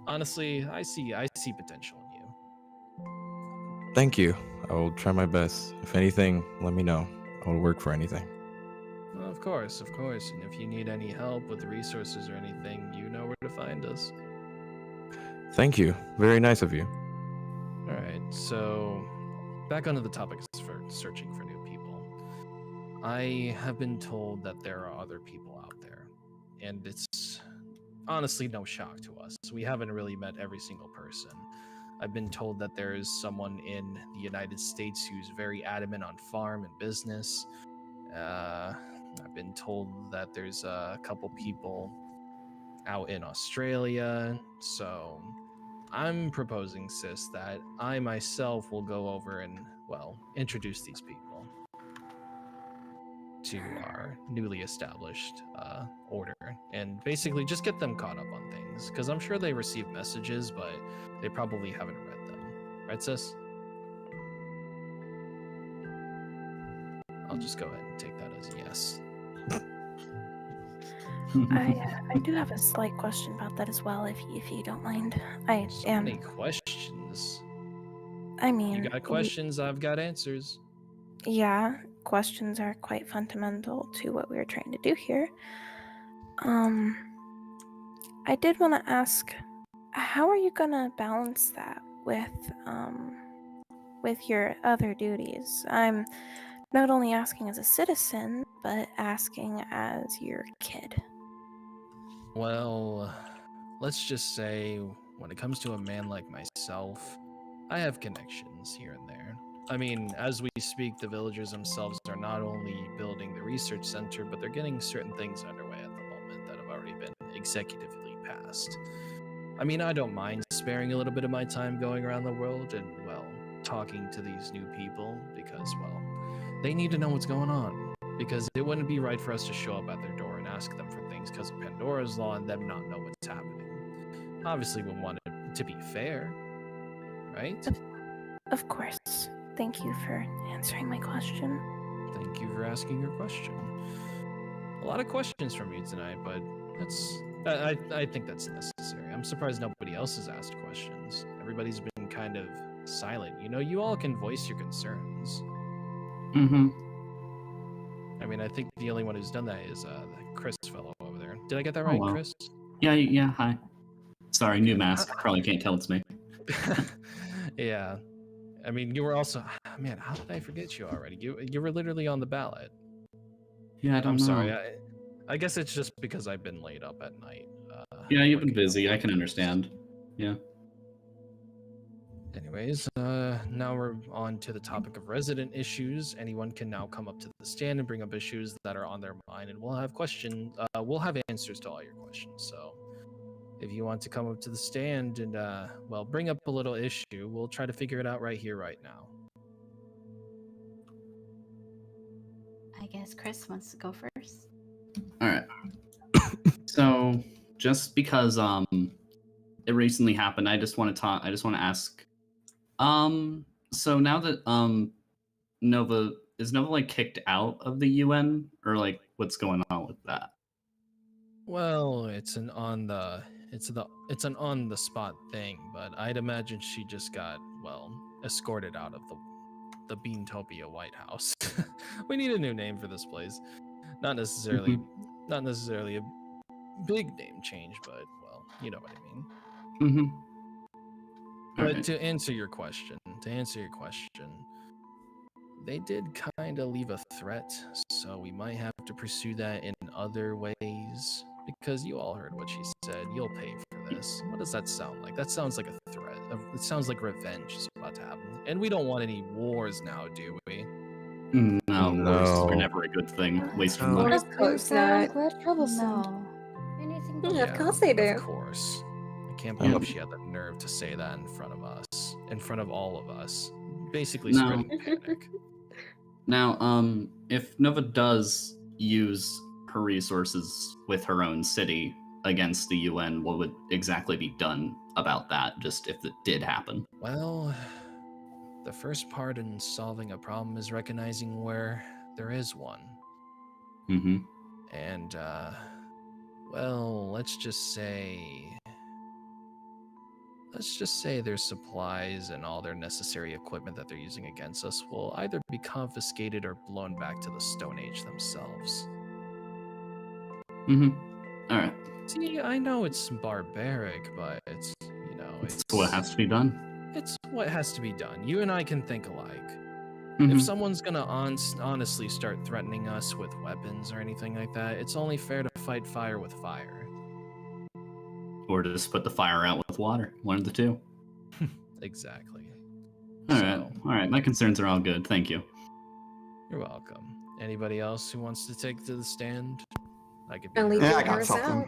honestly, I see potential in you. Thank you. I will try my best. If anything, let me know. I will work for anything. Well, of course. And if you need any help with resources or anything, you know where to find us. Thank you. Very nice of you. All right, so back onto the topic for searching for new people. I have been told that there are other people out there, and it's honestly no shock to us. We haven't really met every single person. I've been told that there is someone in the United States who's very adamant on farm and business. I've been told that there's a couple people out in Australia, so I'm proposing, sis, that I myself will go over and, well, introduce these people to our newly established order and basically just get them caught up on things, because I'm sure they receive messages, but they probably haven't read them. Right, sis? I'll just go ahead and take that as a yes. I do have a slight question about that as well, if you don't mind. I am. Many questions. I mean, You got questions, I've got answers. Yeah, questions are quite fundamental to what we are trying to do here. I did want to ask, how are you gonna balance that with your other duties? I'm not only asking as a citizen, but asking as your kid. Well, let's just say when it comes to a man like myself, I have connections here and there. I mean, as we speak, the villagers themselves are not only building the research center, but they're getting certain things underway at the moment that have already been executively passed. I mean, I don't mind sparing a little bit of my time going around the world and, well, talking to these new people because, well, they need to know what's going on. Because it wouldn't be right for us to show up at their door and ask them for things because of Pandora's law and them not know what's happening. Obviously, we want it to be fair, right? Of course. Thank you for answering my question. Thank you for asking your question. A lot of questions from you tonight, but I think that's necessary. I'm surprised nobody else has asked questions. Everybody's been kind of silent. You know, you all can voice your concerns. Mm-hmm. I mean, I think the only one who's done that is the Chris fellow over there. Did I get that right, wow. Chris? Yeah, hi. Sorry, new mask. Probably can't tell it's me. Yeah. I mean, you were also... Man, how did I forget you already? You were literally on the ballot. Yeah, I don't I'm know. sorry. I guess it's just because I've been laid up at night. Yeah, you've been busy. I can understand. Yeah. Anyways, now we're on to the topic of resident issues. Anyone can now come up to the stand and bring up issues that are on their mind, and we'll have questions. We'll have answers to all your questions. So, if you want to come up to the stand and well, bring up a little issue, we'll try to figure it out right here, right now. I guess Chris wants to go first. All right. So, just because it recently happened, I just want to ask. So now that Nova like kicked out of the UN, or like what's going on with that? Well, it's an on the spot thing, but I'd imagine she just got, well, escorted out of the Beantopia White House. We need a new name for this place. Not necessarily a big name change, but well, you know what I mean. But Alright. to answer your question, they did kind of leave a threat, so we might have to pursue that in other ways. Because you all heard what she said. You'll pay for this. What does that sound like? That sounds like a threat. It sounds like revenge is about to happen. And we don't want any wars now, do we? No, wars are No. never a good thing. Waste of No. money. Of course not. Glad troublesome. Anything but Of course they do. Of course. I can't believe she had the nerve to say that in front of us. In front of all of us. Basically No. spreading panic. Now, if Nova does use her resources with her own city against the UN, what would exactly be done about that, just if it did happen? Well, the first part in solving a problem is recognizing where there is one. Mm-hmm. And, well, let's just say their supplies and all their necessary equipment that they're using against us will either be confiscated or blown back to the Stone Age themselves. Mm-hmm. Alright. See, I know it's barbaric, but it's, It's what has to be done. It's what has to be done. You and I can think alike. Mhm. If someone's gonna honestly start threatening us with weapons or anything like that, it's only fair to fight fire with fire. Or just put the fire out with water. One of the two. Exactly. Alright, my concerns are all good. Thank you. You're welcome. Anybody else who wants to take to the stand? I could I'll leave Yeah, I got yours something. out.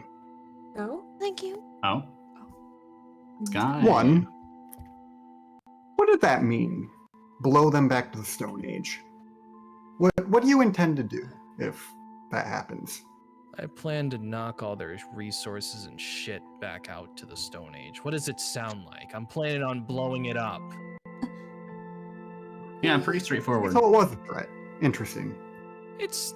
No? Thank you. Oh? Guy. One, what did that mean? Blow them back to the Stone Age. What do you intend to do if that happens? I plan to knock all their resources and shit back out to the Stone Age. What does it sound like? I'm planning on blowing it up. Yeah, pretty straightforward. So it was a threat. Interesting. It's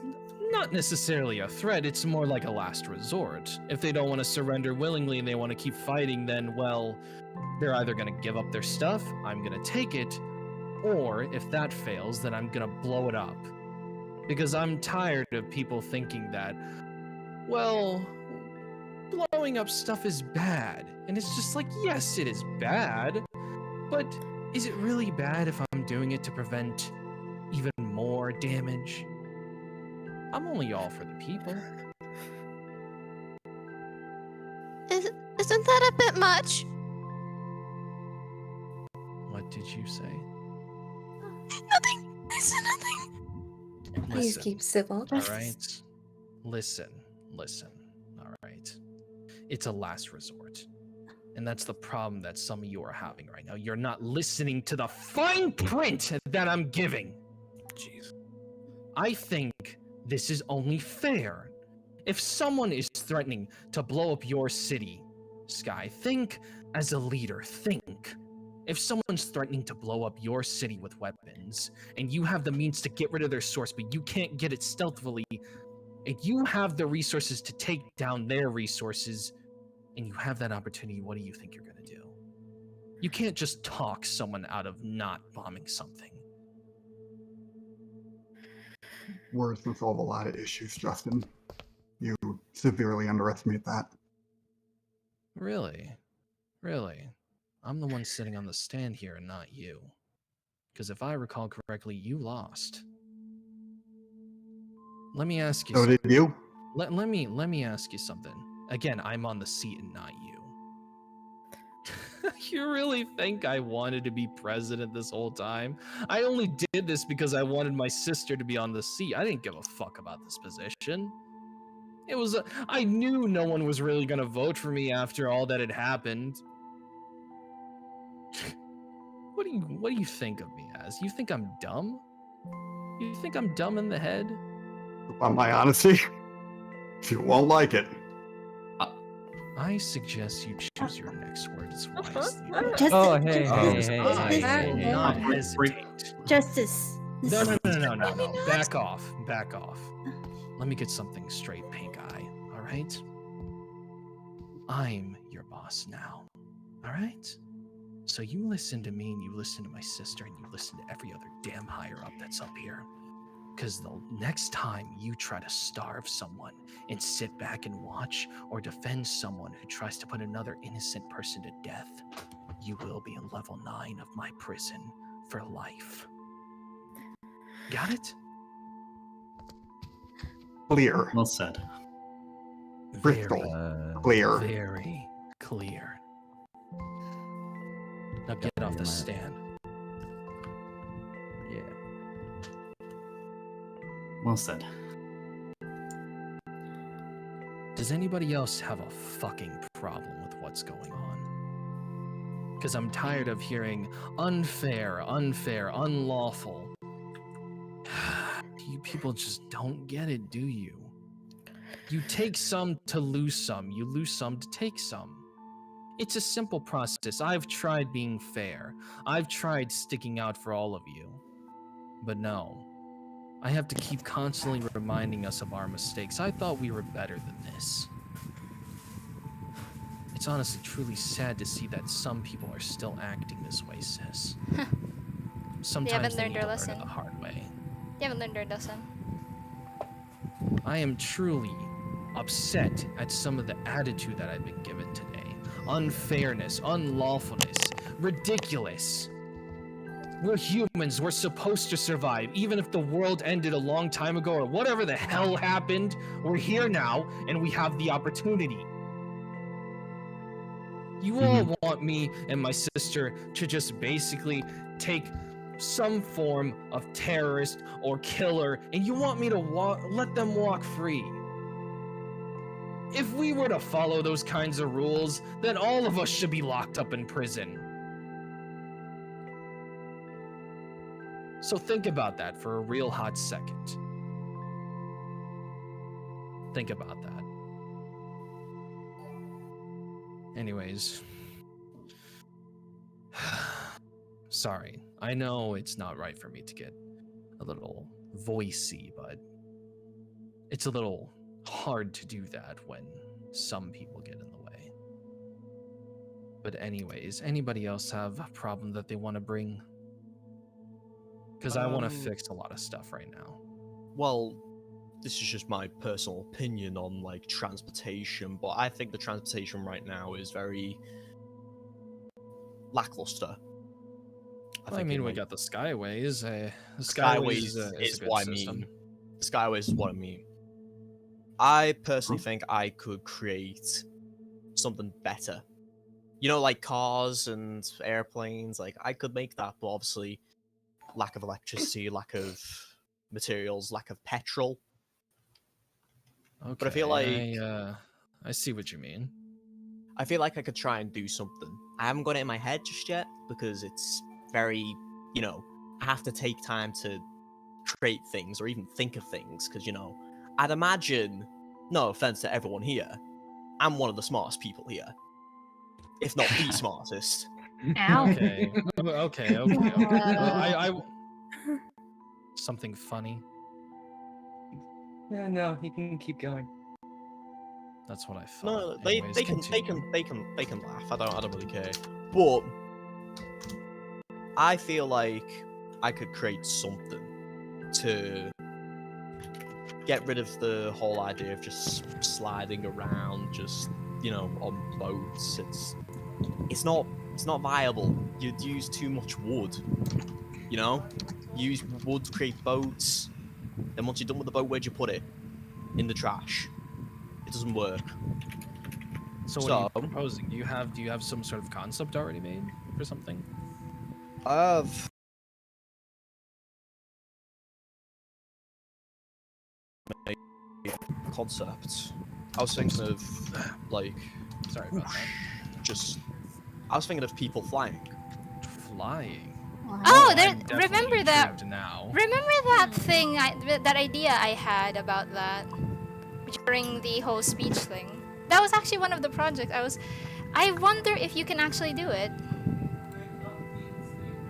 not necessarily a threat, it's more like a last resort. If they don't want to surrender willingly and they want to keep fighting, then, well, they're either going to give up their stuff, I'm going to take it, or if that fails, then I'm going to blow it up. Because I'm tired of people thinking that, well, blowing up stuff is bad. And it's just like, yes, it is bad, but is it really bad if I'm doing it to prevent even more damage? I'm only all for the people. Isn't that a bit much? What did you say? Nothing. I said nothing. Please Listen, keep civil. all right? Listen. All right. It's a last resort. And that's the problem that some of you are having right now. You're not listening to the fine print that I'm giving. Jeez. I think this is only fair. If someone is threatening to blow up your city, Sky, think as a leader, think. If someone's threatening to blow up your city with weapons, and you have the means to get rid of their source, but you can't get it stealthily, and you have the resources to take down their resources, and you have that opportunity, what do you think you're going to do? You can't just talk someone out of not bombing something. Words can solve a lot of issues, Justin. You severely underestimate that. Really? I'm the one sitting on the stand here and not you. Because if I recall correctly, you lost. Let me ask you So something. did you? Let me ask you something. Again, I'm on the seat and not you. You really think I wanted to be president this whole time? I only did this because I wanted my sister to be on the seat. I didn't give a fuck about this position. I knew no one was really gonna vote for me after all that had happened. What do you think of me as? You think I'm dumb? You think I'm dumb in the head? On my honesty, you won't like it. I suggest you choose your next words wisely. Just- Oh, hey, just- hey, I hey, will hey, not hey. hesitate. Justice. No. Back off. Let me get something straight, pink eye. All right? I'm your boss now. All right? So you listen to me and you listen to my sister and you listen to every other damn higher up that's up here. Because the next time you try to starve someone and sit back and watch or defend someone who tries to put another innocent person to death, you will be in level 9 of my prison for life. Got it? Clear. Well said. Crystal Very, clear. very clear. Now get off the stand. Yeah. Well said. Does anybody else have a fucking problem with what's going on? Because I'm tired of hearing unfair, unlawful. You people just don't get it, do you? You take some to lose some, you lose some to take some. It's a simple process. I've tried being fair. I've tried sticking out for all of you. But no. I have to keep constantly reminding us of our mistakes. I thought we were better than this. It's honestly truly sad to see that some people are still acting this way, sis. Sometimes haven't they learned need their to lesson. learn it the hard way. They haven't learned their lesson. I am truly upset at some of the attitude that I've been given today. Unfairness, unlawfulness, ridiculous. We're humans, we're supposed to survive, even if the world ended a long time ago or whatever the hell happened. We're here now, and we have the opportunity. You all want me and my sister to just basically take some form of terrorist or killer, and you want me to let them walk free. If we were to follow those kinds of rules, then all of us should be locked up in prison. So think about that for a real hot second. Think about that. Anyways. Sorry. I know it's not right for me to get a little voicey, but it's a little hard to do that when some people get in the way. But anyways, anybody else have a problem that they want to bring? Because I want to fix a lot of stuff right now. Well, this is just my personal opinion on like transportation, but I think the transportation right now is very lackluster. I mean, we got the Skyways. The Skyways is a good what I system. mean. Skyways is what I mean. I personally think I could create something better. You know, like cars and airplanes. Like I could make that, but obviously, lack of electricity, lack of materials, lack of petrol. Okay, But I feel like I see what you mean. I feel like I could try and do something. I haven't got it in my head just yet because it's very, you know, I have to take time to create things or even think of things because, you know, I'd imagine, no offense to everyone here, I'm one of the smartest people here. If not the smartest. Ow. Okay. Well, something funny. No, you can keep going. That's what I thought. No, Anyways, they can laugh. I don't really care. But I feel like I could create something to get rid of the whole idea of just sliding around, just, you know, on boats. It's not viable. You'd use too much wood. You know, use wood to create boats. Then once you're done with the boat, where'd you put it? In the trash. It doesn't work. So what are you proposing? Do you have some sort of concept already made for something? Concept. I was thinking of like, sorry about that. I was thinking of people flying. Flying. Oh, I'm remember definitely that? intrigued now. Remember that thing? That idea I had about that during the whole speech thing. That was actually one of the projects. I wonder if you can actually do it.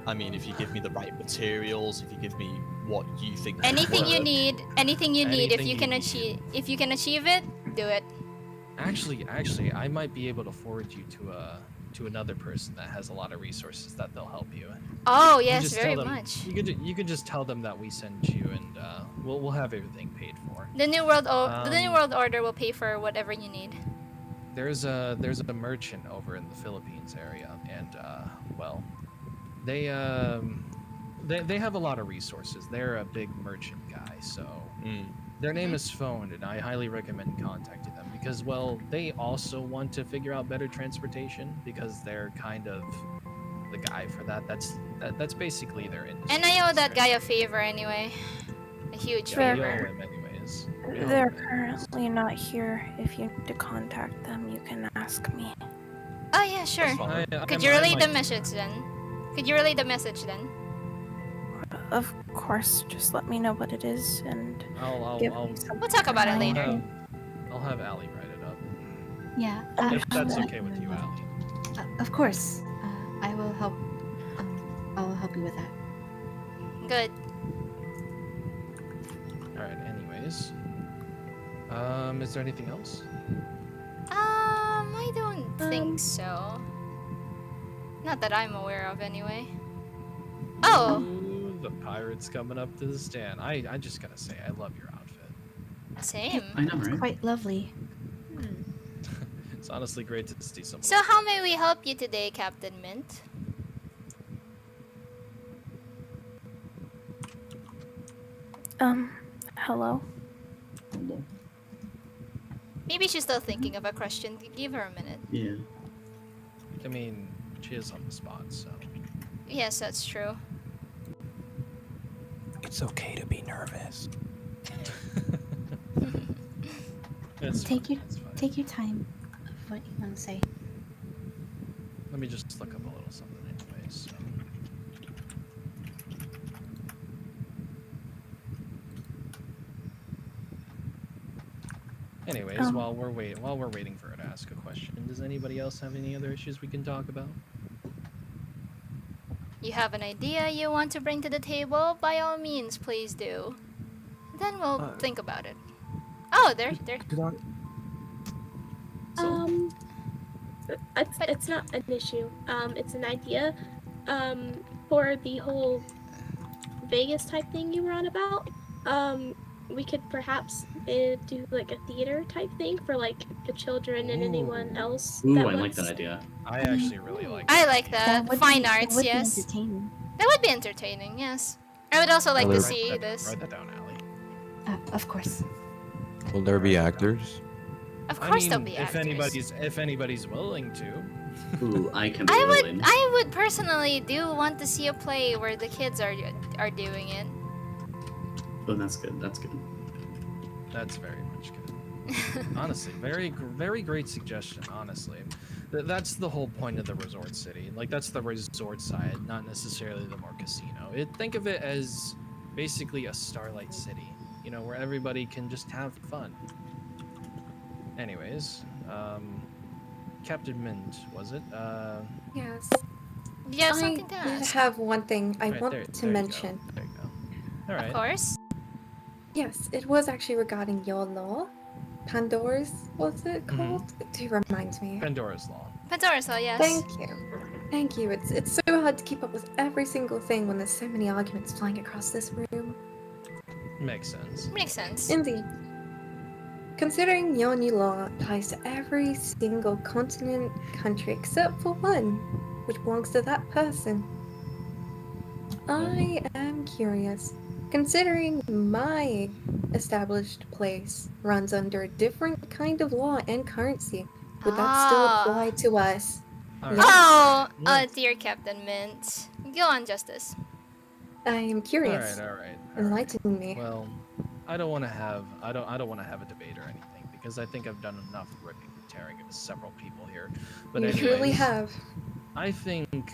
I mean, if you give me the right materials, if you give me what you think. Anything you need. If you can need. if you can achieve it, do it. Actually, I might be able to forward you to another person that has a lot of resources that they'll help you. Oh You yes, just very tell them- much. You could just tell them that we send you, and we'll have everything paid for. The New World Order will pay for whatever you need. there's a merchant over in the Philippines area, and well, they they have a lot of resources. They're a big merchant guy, so their name is Phone, and I highly recommend contacting them because, well, they also want to figure out better transportation because they're kind of the guy for that. That's basically their industry. And I owe that guy a favor anyway. A huge Yeah, we owe favor. him anyways. We owe They're him anyways. currently not here. If you need to contact them, you can ask me. Oh yeah, sure. Could you relay the message then? Could you relay the message then? Of course, just let me know what it is and give me some We'll talk about it later. I'll have Allie write it up. Yeah. If that's okay with you, Allie. Of course. I will help. I will help you with that. Good. All right. Anyways, is there anything else? I don't think so. Not that I'm aware of, anyway. Oh. Ooh, the pirates coming up to the stand. I just gotta say, I love your outfit. Same. I know, It's right? quite lovely. It's honestly great to see someone. So how may we help you today, Captain Mint? Hello? Maybe she's still thinking of a question. Give her a minute. Yeah. I mean, she is on the spot, so. Yes, that's true. It's okay to be nervous. Take your time. Of what you want to say. Let me just look up a little something, anyways. So. Anyways, while we're waiting for her to ask a question, does anybody else have any other issues we can talk about? You have an idea you want to bring to the table? By all means, please do. Then we'll think about it. Oh, there. It's not an issue. It's an idea. For the whole Vegas type thing you were on about. We could perhaps do like a theater type thing for like the children and anyone else. Ooh, that I like wants... that idea. I actually really like I like that. Fine arts, would yes. Be entertaining. That would be entertaining, yes. I would also like to see this. Write that down, Allie. Of course. Will there be actors? Of course there'll be if actors. if anybody's willing to. Ooh, I can be I willing. would personally do want to see a play where the kids are doing it. Oh, that's good. That's good. That's very much good. Honestly, very great suggestion. Honestly, that's the whole point of the resort city. Like that's the resort side, not necessarily the more casino. Think of it as basically a Starlight City. You know, where everybody can just have fun. Anyways, Captain Mint, was it? Yes. You have I something to ask. have one thing I Right, want there to you go. mention. There you go. All right. Of course. Yes, it was actually regarding your law. Pandora's, what's it called? Do remind me. Pandora's Law. Pandora's Law, yes. Thank you. Thank you. It's so hard to keep up with every single thing when there's so many arguments flying across this room. Makes sense. Makes sense. Indeed. Considering your new law applies to every single continent, country except for one, which belongs to that person, I am curious. Considering my established place runs under a different kind of law and currency, would that still apply to us? Oh, dear Captain Mint. Go on, Justice. I am curious. All right. Enlighten me. Well, I don't want to have a debate or anything because I think I've done enough ripping and tearing into several people here. But You anyways, truly have. I think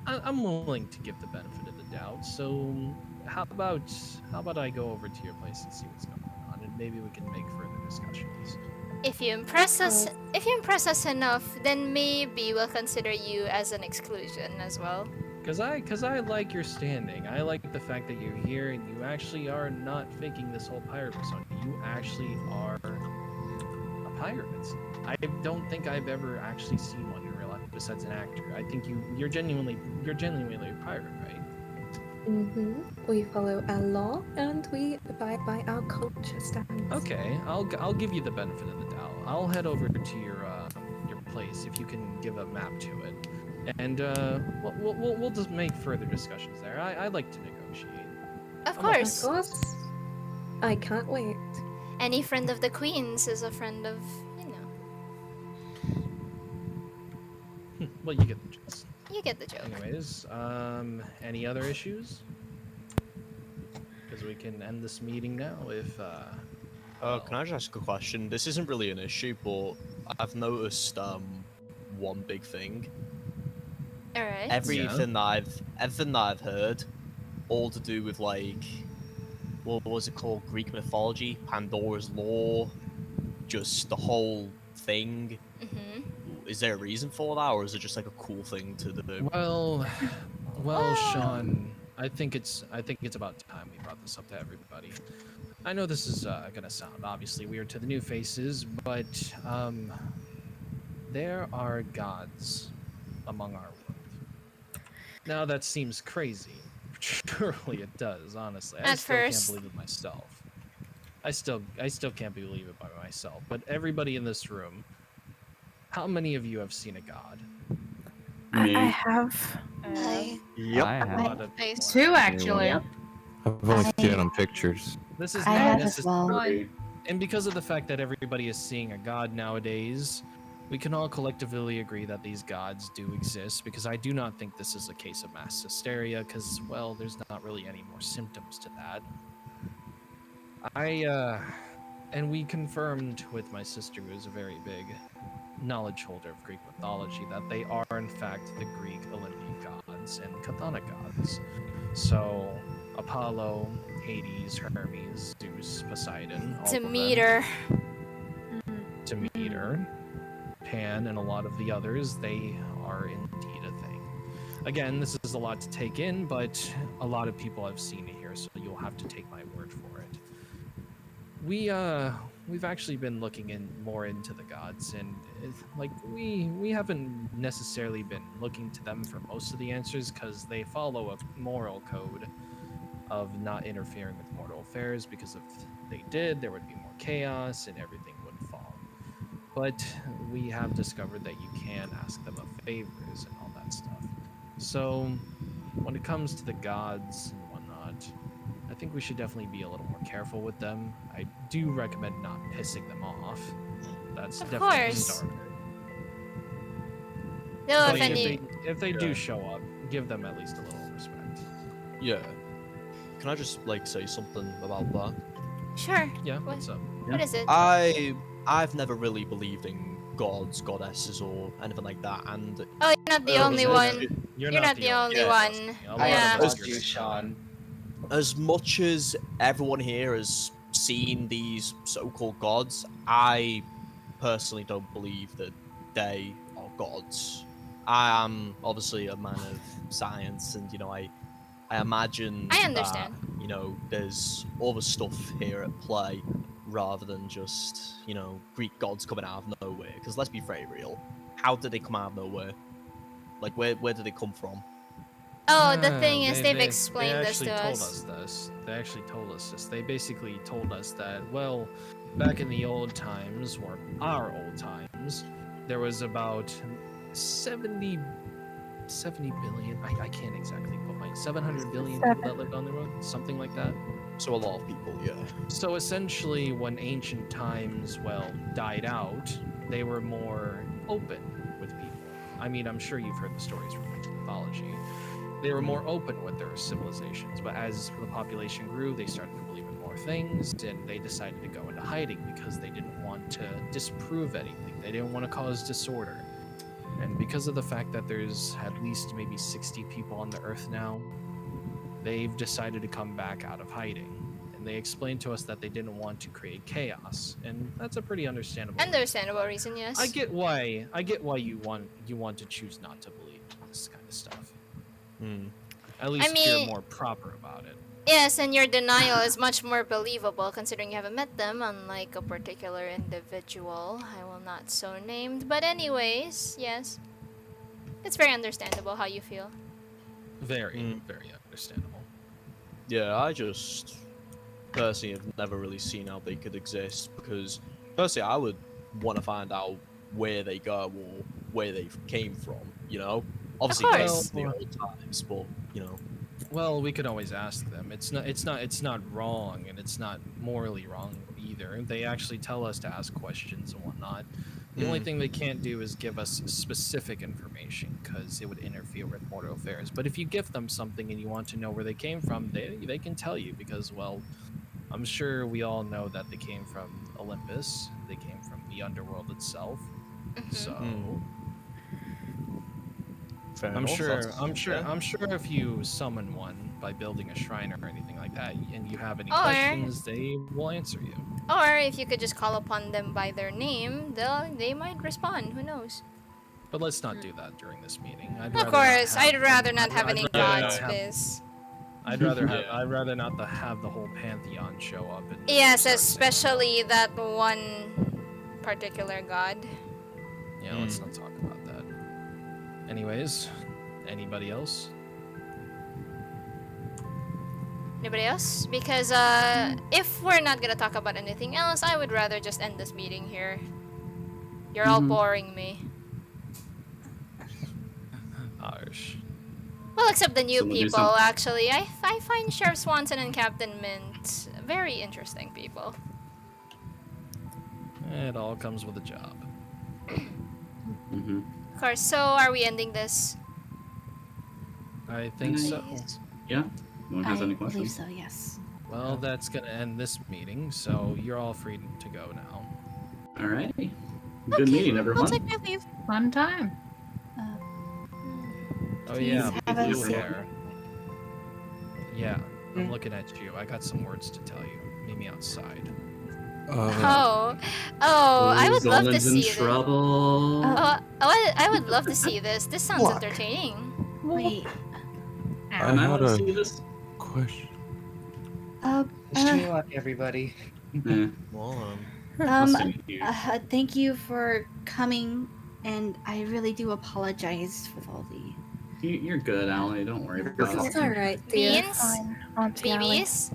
I'm willing to give the benefit of the doubt. So how about I go over to your place and see what's going on, and maybe we can make further discussions. If you impress us enough, then maybe we'll consider you as an exclusion as well. Cause I like your standing. I like the fact that you're here and you actually are not faking this whole pirate persona. You actually are a pirate. I don't think I've ever actually seen one in real life besides an actor. I think you're genuinely a pirate, right? We follow our law and we abide by our culture standards. Okay, I'll give you the benefit of the doubt. I'll head over to your place if you can give a map to it, and we'll just make further discussions there. I like to negotiate. Of I'm okay with course. Of course. this. I can't wait. Any friend of the queen's is a friend of, you know. Well, you get the gist. You get the joke. Anyways, any other issues? Because we can end this meeting now if. Can I just ask a question? This isn't really an issue, but I've noticed one big thing. All right. Everything that I've heard, all to do with like, what was it called? Greek mythology, Pandora's law, just the whole thing. Is there a reason for that, or is it just like a cool thing to do? Well, Sean, I think it's about time we brought this up to everybody. I know this is gonna sound obviously weird to the new faces, but there are gods among our world. Now that seems crazy. Surely it does, honestly. I still can't believe it myself. I still can't believe it by myself. But everybody in this room, how many of you have seen a god? I have. Yep. I have. Two, actually. I've only seen it on pictures. This is I not have as well. necessarily, and because of the fact that everybody is seeing a god nowadays, we can all collectively agree that these gods do exist, because I do not think this is a case of mass hysteria, because, well, there's not really any more symptoms to that. And we confirmed with my sister, who is a very big knowledge holder of Greek mythology, that they are, in fact, the Greek Olympian gods and chthonic gods. So, Apollo, Hades, Hermes, Zeus, Poseidon, all Demeter. Demeter, Pan, and a lot of the others, they are indeed a thing. Again, this is a lot to take in, but a lot of people have seen it here, so you'll have to take my word for it. We've actually been looking more into the gods, and like we haven't necessarily been looking to them for most of the answers, because they follow a moral code of not interfering with mortal affairs, because if they did, there would be more chaos and everything would fall. But we have discovered that you can ask them of favors and all that stuff. So when it comes to the gods and whatnot, I think we should definitely be a little more careful with them. I do recommend not pissing them off. That's definitely a starter. No, But if they do show up, give them at least a little respect. Yeah. Can I just like say something about that? Sure. Yeah. What's up? What is it? I've never really believed in gods, goddesses, or anything like that, and Oh, you're not the only one. You're not the only one. Yeah. Sean. As much as everyone here has seen these so-called gods, I personally don't believe that they are gods. I am obviously a man of science, and I imagine I understand. that, there's other stuff here at play rather than just, Greek gods coming out of nowhere. Because let's be very real, how did they come out of nowhere? Like, where did they come from? Oh, the thing is, they've explained this to us. They actually told us this. They basically told us that, well, back in the old times, or our old times, there was about 70 billion. I can't exactly put my 700 billion people that lived on the world, something like that. So a lot of people, yeah. So essentially, when ancient times, died out, they were more open with people. I mean, I'm sure you've heard the stories from mythology. They were more open with their civilizations, but as the population grew, they started to believe in more things, and they decided to go into hiding because they didn't want to disprove anything. They didn't want to cause disorder. And because of the fact that there's at least maybe 60 people on the Earth now, they've decided to come back out of hiding. And they explained to us that they didn't want to create chaos, and that's a pretty understandable reason, yes. I get why you want to choose not to believe in this kind of stuff. At least you're more proper about it. Yes, and your denial is much more believable considering you haven't met them, unlike a particular individual I will not so named. But anyways, yes. It's very understandable how you feel. Very, very understandable. Yeah, I just personally have never really seen how they could exist because personally I would want to find out where they go or where they came from. You know, obviously came course. from the old times, but you know. Well, we could always ask them. It's not wrong, and it's not morally wrong either. They actually tell us to ask questions and whatnot. The only thing they can't do is give us specific information because it would interfere with mortal affairs. But if you give them something and you want to know where they came from, they can tell you because, well, I'm sure we all know that they came from Olympus. They came from the underworld itself. So Fair I'm enough, sure yeah. I'm sure if you summon one by building a shrine or anything like that and you have any Or- questions, they will answer you. Or if you could just call upon them by their name, they might respond. Who knows? But let's not do that during this meeting. Of course, I'd rather not have any gods biz. I'd rather not have the whole pantheon show up and Yes, start saying, especially that one particular god. yeah, let's not talk about that. Anyways, anybody else? Anybody else? Because if we're not gonna talk about anything else, I would rather just end this meeting here. You're all boring me. Harsh. Well, except the new So we'll do people, some- actually. I find Sheriff Swanson and Captain Mint very interesting people. It all comes with a job. Of course, so are we ending this? I think so. Yeah. No one has I any believe questions? so, yes. Well, that's gonna end this meeting, so you're all free to go now. Alrighty. Good meeting, everyone. I'll take my leave. Fun time. Oh Please yeah, have a blue seat. hair. Yeah, I'm looking at you. I got some words to tell you. Meet me outside. Oh, I would love to Zolan's in see this. trouble. I would love to see this. This sounds What? entertaining. Wait. Can I had want to a see this? question. Wish me luck, everybody. Thank you for coming, and I really do apologize for all the... You're good, Allie. Don't worry about it. It's alright, dear. Beans? Auntie Allie. Babies?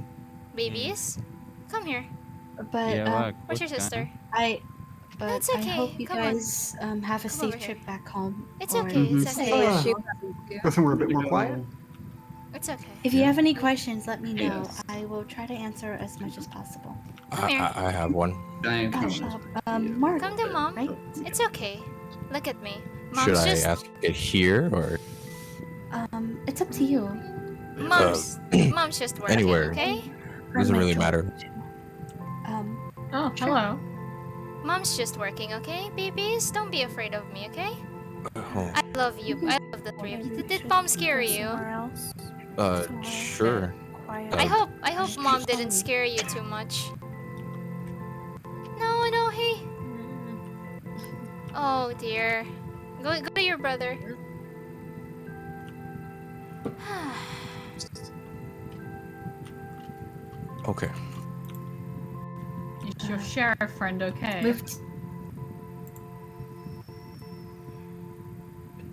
Babies? Come here. But Where's what's your going sister? But That's I okay, hope you come on. guys have a Come safe over here. trip back home. It's or okay, it's stay okay. as you- Listen, we're a bit more quiet. It's okay. If you have any questions, let me know. Yes. I will try to answer as much as possible. Come here. I have one. Mark, Come to mom. right? It's okay. Look at me. Mom's Should I just ask it here or It's up to you. mom's just working, anywhere? okay? Doesn't really matter. Oh, hello. Mom's just working, okay? Babies, don't be afraid of me, okay? Oh, I love you. I love the three of you. Did mom scare you? sure. I hope mom didn't scare you too much. No, hey. Oh dear. Go to your brother. Okay. Is your sheriff friend okay? Been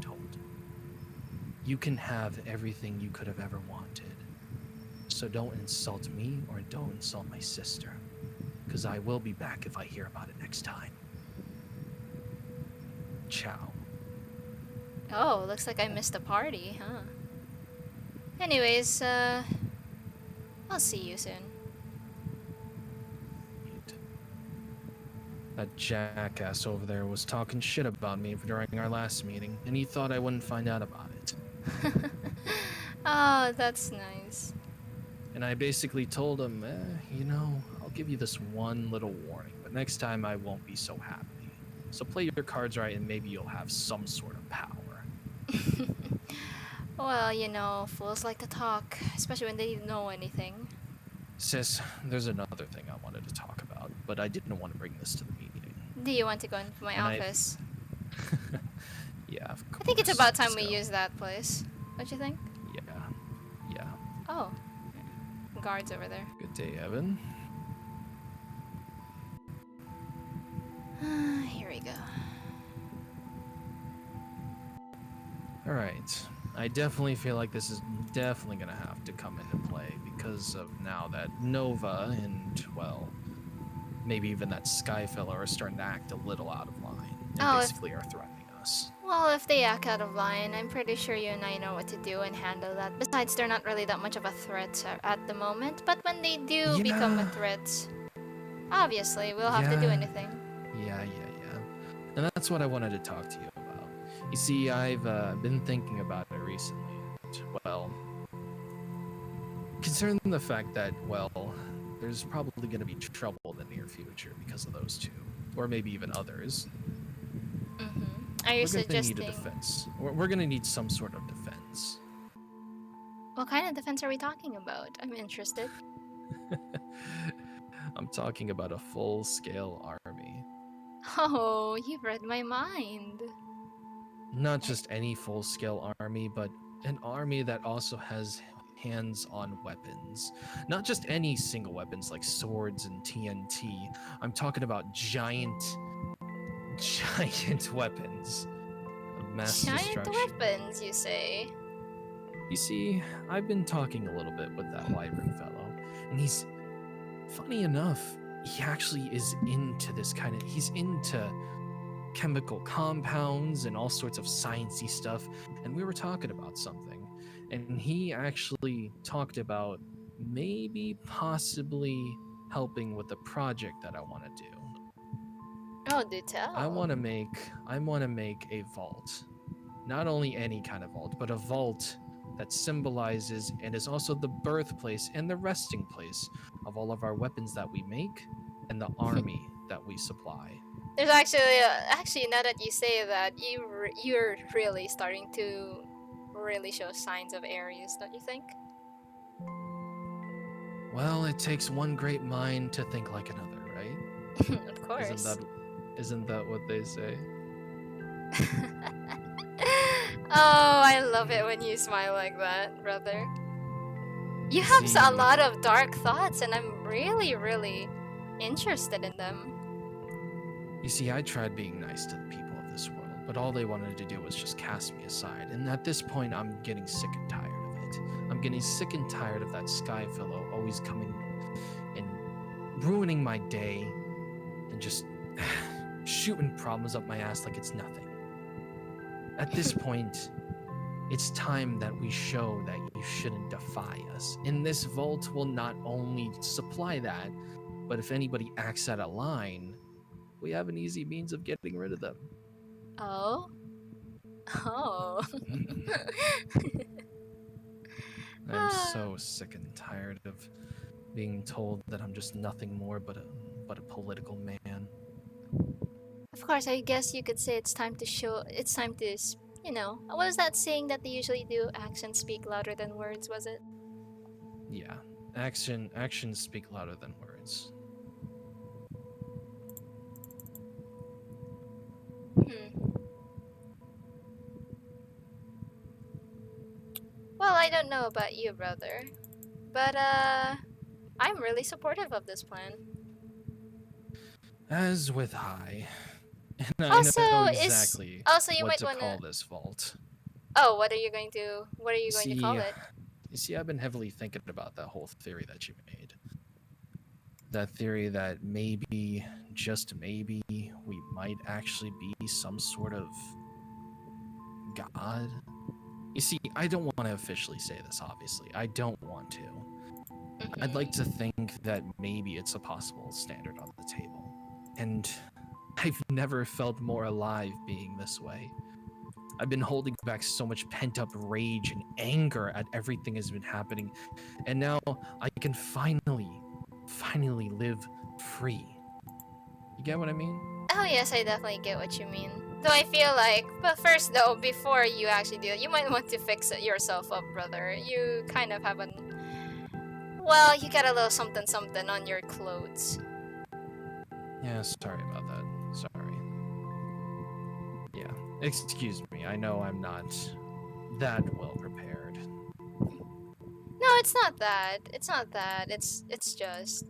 told. You can have everything you could have ever wanted. So don't insult me or don't insult my sister. Because I will be back if I hear about it next time. Ciao. Oh, looks like I missed a party, huh? Anyways, I'll see you soon. That jackass over there was talking shit about me during our last meeting, and he thought I wouldn't find out about it. Oh, that's nice. And I basically told him, I'll give you this one little warning, but next time I won't be so happy. So play your cards right and maybe you'll have some sort of power. Well, fools like to talk, especially when they know anything. Sis, there's another thing I wanted to talk about, but I didn't want to bring this to the meeting. Do you want to go into my And office? Yeah, of course. I think it's about time Let's we go. use that place. Don't you think? Yeah. Oh. Guards over there. Good day, Evan. Here we go. Alright. I definitely feel like this is definitely going to have to come into play because of now that Nova and, well, maybe even that Sky fellow are starting to act a little out of line and Oh, basically are threatening us. Well, if they act out of line, I'm pretty sure you and I know what to do and handle that. Besides, they're not really that much of a threat at the moment, but when they do become a threat, obviously, we'll have to do anything. Yeah. And that's what I wanted to talk to you about. You see, I've been thinking about it recently. And, well, considering the fact that, well, there's probably going to be trouble in the near future because of those two, or maybe even others. Are you We're going to need a suggesting... defense. We're going to need some sort of defense. What kind of defense are we talking about? I'm interested. I'm talking about a full-scale army. Oh, you've read my mind. Not just any full-scale army, but an army that also has hands-on weapons. Not just any single weapons like swords and TNT. I'm talking about giant weapons of mass destruction. Giant weapons, you say? You see, I've been talking a little bit with that Wyvern fellow, and he's, funny enough, he actually is into this kind of, he's into chemical compounds and all sorts of sciencey stuff, and we were talking about something, and he actually talked about maybe possibly helping with the project that I want to do. Oh, do tell. I want to make a vault. Not only any kind of vault, but a vault that symbolizes and is also the birthplace and the resting place of all of our weapons that we make and the army that we supply. There's actually now that you say that, you're really starting to really show signs of Aries, don't you think? Well, it takes one great mind to think like another, right? Of course. Isn't that what they say? Oh, I love it when you smile like that, brother. You have a lot of dark thoughts, and I'm really, really interested in them. You see, I tried being nice to the people of this world, but all they wanted to do was just cast me aside. And at this point, I'm getting sick and tired of it. I'm getting sick and tired of that Sky fellow always coming and ruining my day and just shooting problems up my ass like it's nothing. At this point, it's time that we show that you shouldn't defy us. And this vault will not only supply that, but if anybody acts out of line, we have an easy means of getting rid of them. Oh? Oh. I'm so sick and tired of being told that I'm just nothing more but a political man. Of course, I guess you could say it's time to, you know, what was that saying that they usually do? Actions speak louder than words, was it? Yeah, actions speak louder than words. Well, I don't know about you, brother, but I'm really supportive of this plan. As with I. And Also, I know exactly you what might to wanna call this vault. Oh, what are you going to call it? You see, I've been heavily thinking about that whole theory that you made. That theory that maybe, just maybe, we might actually be some sort of god. You see, I don't want to officially say this, obviously. I don't want to. I'd like to think that maybe it's a possible standard on the table. And I've never felt more alive being this way. I've been holding back so much pent-up rage and anger at everything that's been happening, and now I can finally live free. You get what I mean? Oh yes, I definitely get what you mean. Though I feel like, but first though, before you actually do it, you might want to fix it yourself up, brother. You kind of have well, you got a little something on your clothes. Yeah, sorry about that. Sorry. Yeah, excuse me. I know I'm not that well prepared. No, it's not that. It's not that. It's just,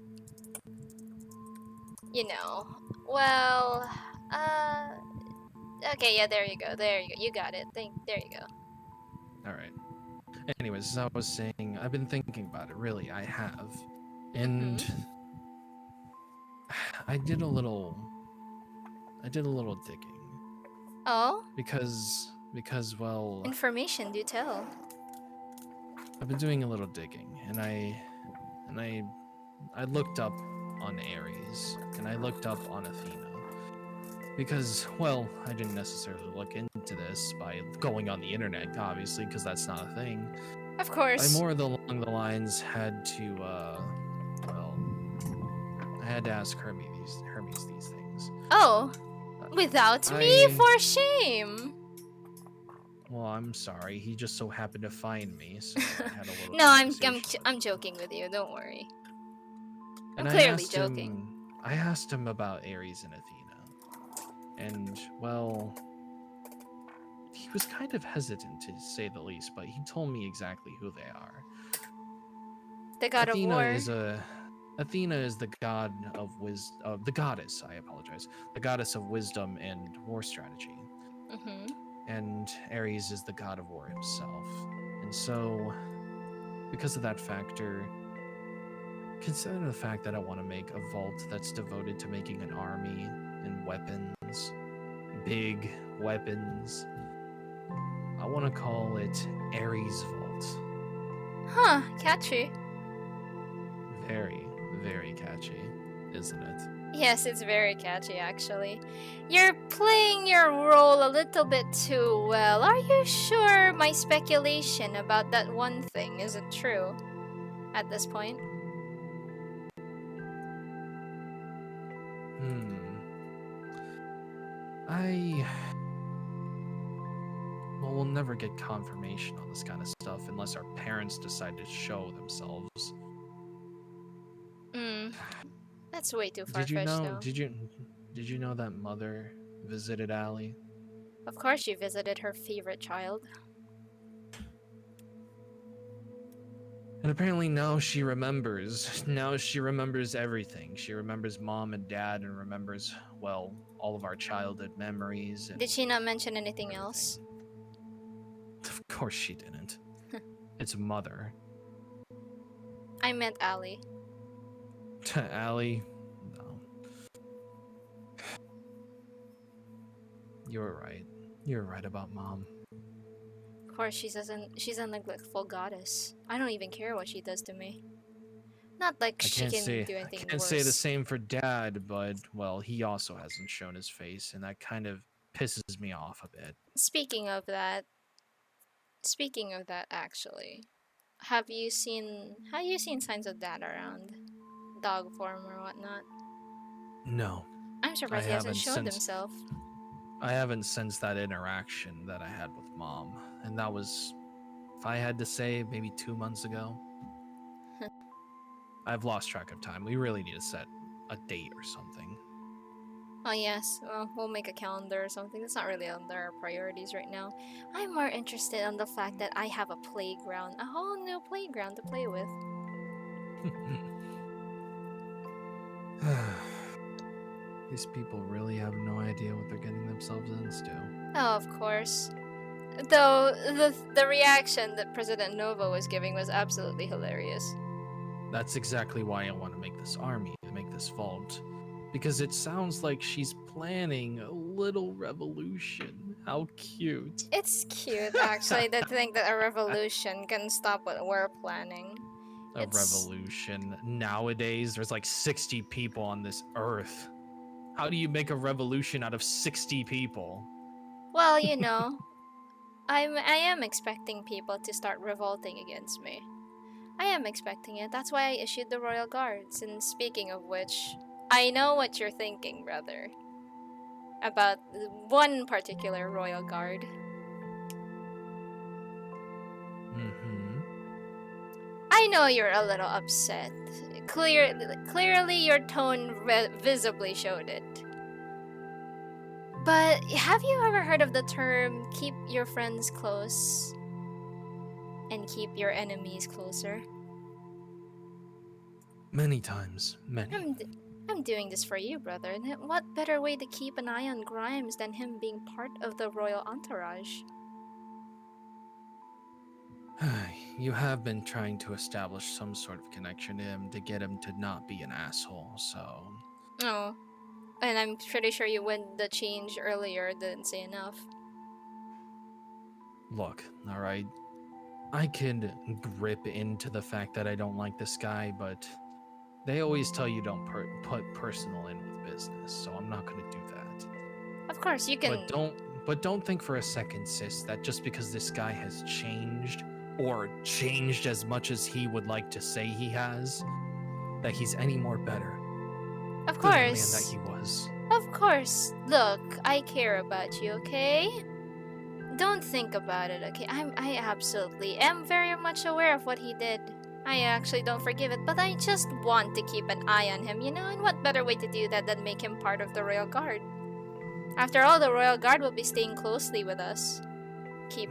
you know. Well, okay, yeah, there you go. You got it. There you go. All right. Anyways, as I was saying, I've been thinking about it. Really, I have, and I did a little digging. Oh? Because well, Information, do tell. I've been doing a little digging, and I looked up on Ares, and I looked up on Athena. Because, well, I didn't necessarily look into this by going on the internet, obviously, because that's not a thing. Of course. I more along the lines had to, well, I had to ask Hermes these things. Oh, without me? For shame. Well, I'm sorry. He just so happened to find me, so I had a little. No, I'm joking with you. Don't worry. I'm clearly joking. I asked him about Ares and Athena, and well, he was kind of hesitant to say the least, but he told me exactly who they are. The god of war. Athena is the god of wisdom. The goddess. I apologize. The goddess of wisdom and war strategy. Mm-hmm. And Ares is the god of war himself. And so, because of that factor, consider the fact that I want to make a vault that's devoted to making an army and weapons, big weapons. I want to call it Ares Vault. Huh, catchy. Very, very catchy, isn't it? Yes, it's very catchy, actually. You're playing your role a little bit too well. Are you sure my speculation about that one thing isn't true at this point? Well, we'll never get confirmation on this kind of stuff unless our parents decide to show themselves. That's way too far-fetched, though. Did you know that Mother visited Allie? Of course she visited her favorite child. And apparently now she remembers. Now she remembers everything. She remembers Mom and Dad and remembers, well, all of our childhood memories. And did she not mention anything else? Of course she didn't. It's Mother. I meant Allie. Allie? No. You're right. You're right about Mom. Of course, she's a neglectful goddess. I don't even care what she does to me. Not like she can do anything worse. I can't say the same for Dad, but, well, he also hasn't shown his face, and that kind of pisses me off a bit. Speaking of that, actually, have you seen signs of Dad around? Dog form or whatnot? No. I'm surprised he hasn't showed himself. I haven't sensed that interaction that I had with Mom, and that was, if I had to say, maybe 2 months ago. I've lost track of time. We really need to set a date or something. Oh yes, well, we'll make a calendar or something. That's not really under our priorities right now. I'm more interested in the fact that I have a playground, a whole new playground to play with. These people really have no idea what they're getting themselves into. Oh, of course. Though the reaction that President Nova was giving was absolutely hilarious. That's exactly why I want to make this army, to make this vault. Because it sounds like she's planning a little revolution. How cute. It's cute, actually, to think that a revolution can stop what we're planning. A revolution. Nowadays, there's like 60 people on this earth. How do you make a revolution out of 60 people? Well, you know, I am expecting people to start revolting against me. I am expecting it. That's why I issued the Royal Guards. And speaking of which, I know what you're thinking, brother. About one particular Royal Guard. I know you're a little upset. Clearly your tone visibly showed it. But have you ever heard of the term, keep your friends close and keep your enemies closer? Many times. Many. I'm doing this for you, brother. And what better way to keep an eye on Grimes than him being part of the royal entourage? You have been trying to establish some sort of connection to him to get him to not be an asshole, so... Oh, and I'm pretty sure you went the change earlier, didn't say enough. Look, alright? I could grip into the fact that I don't like this guy, but they always tell you don't put personal in with business, so I'm not gonna do that. Of course, you can... But don't think for a second, sis, that just because this guy has changed, or changed as much as he would like to say he has, that he's any more better. Of than the man course. that he was. Of course. Look, I care about you, okay? Don't think about it, okay? I absolutely am very much aware of what he did. I actually don't forgive it, but I just want to keep an eye on him, you know? And what better way to do that than make him part of the Royal Guard? After all, the Royal Guard will be staying closely with us.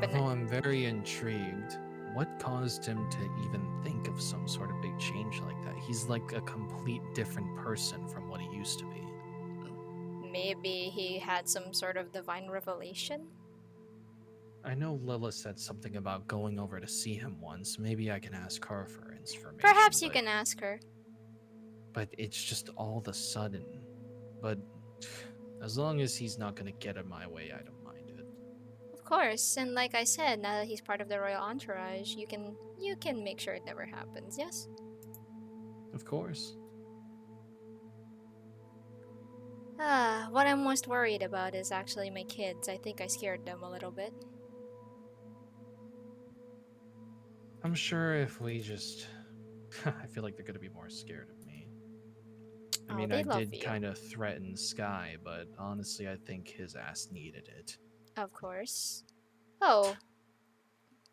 Although I'm very intrigued, what caused him to even think of some sort of big change like that? He's like a complete different person from what he used to be. Maybe he had some sort of divine revelation? I know Lilith said something about going over to see him once. Maybe I can ask her for information. Perhaps you can ask her. But it's just all of a sudden. But as long as he's not going to get in my way, I don't mind it. Of course, and like I said, now that he's part of the royal entourage, you can make sure it never happens, yes? Of course. What I'm most worried about is actually my kids. I think I scared them a little bit. I'm sure if we just... I feel like they're going to be more scared of me. I mean, I did kind of threaten Sky, but honestly, I think his ass needed it. Of course. Oh.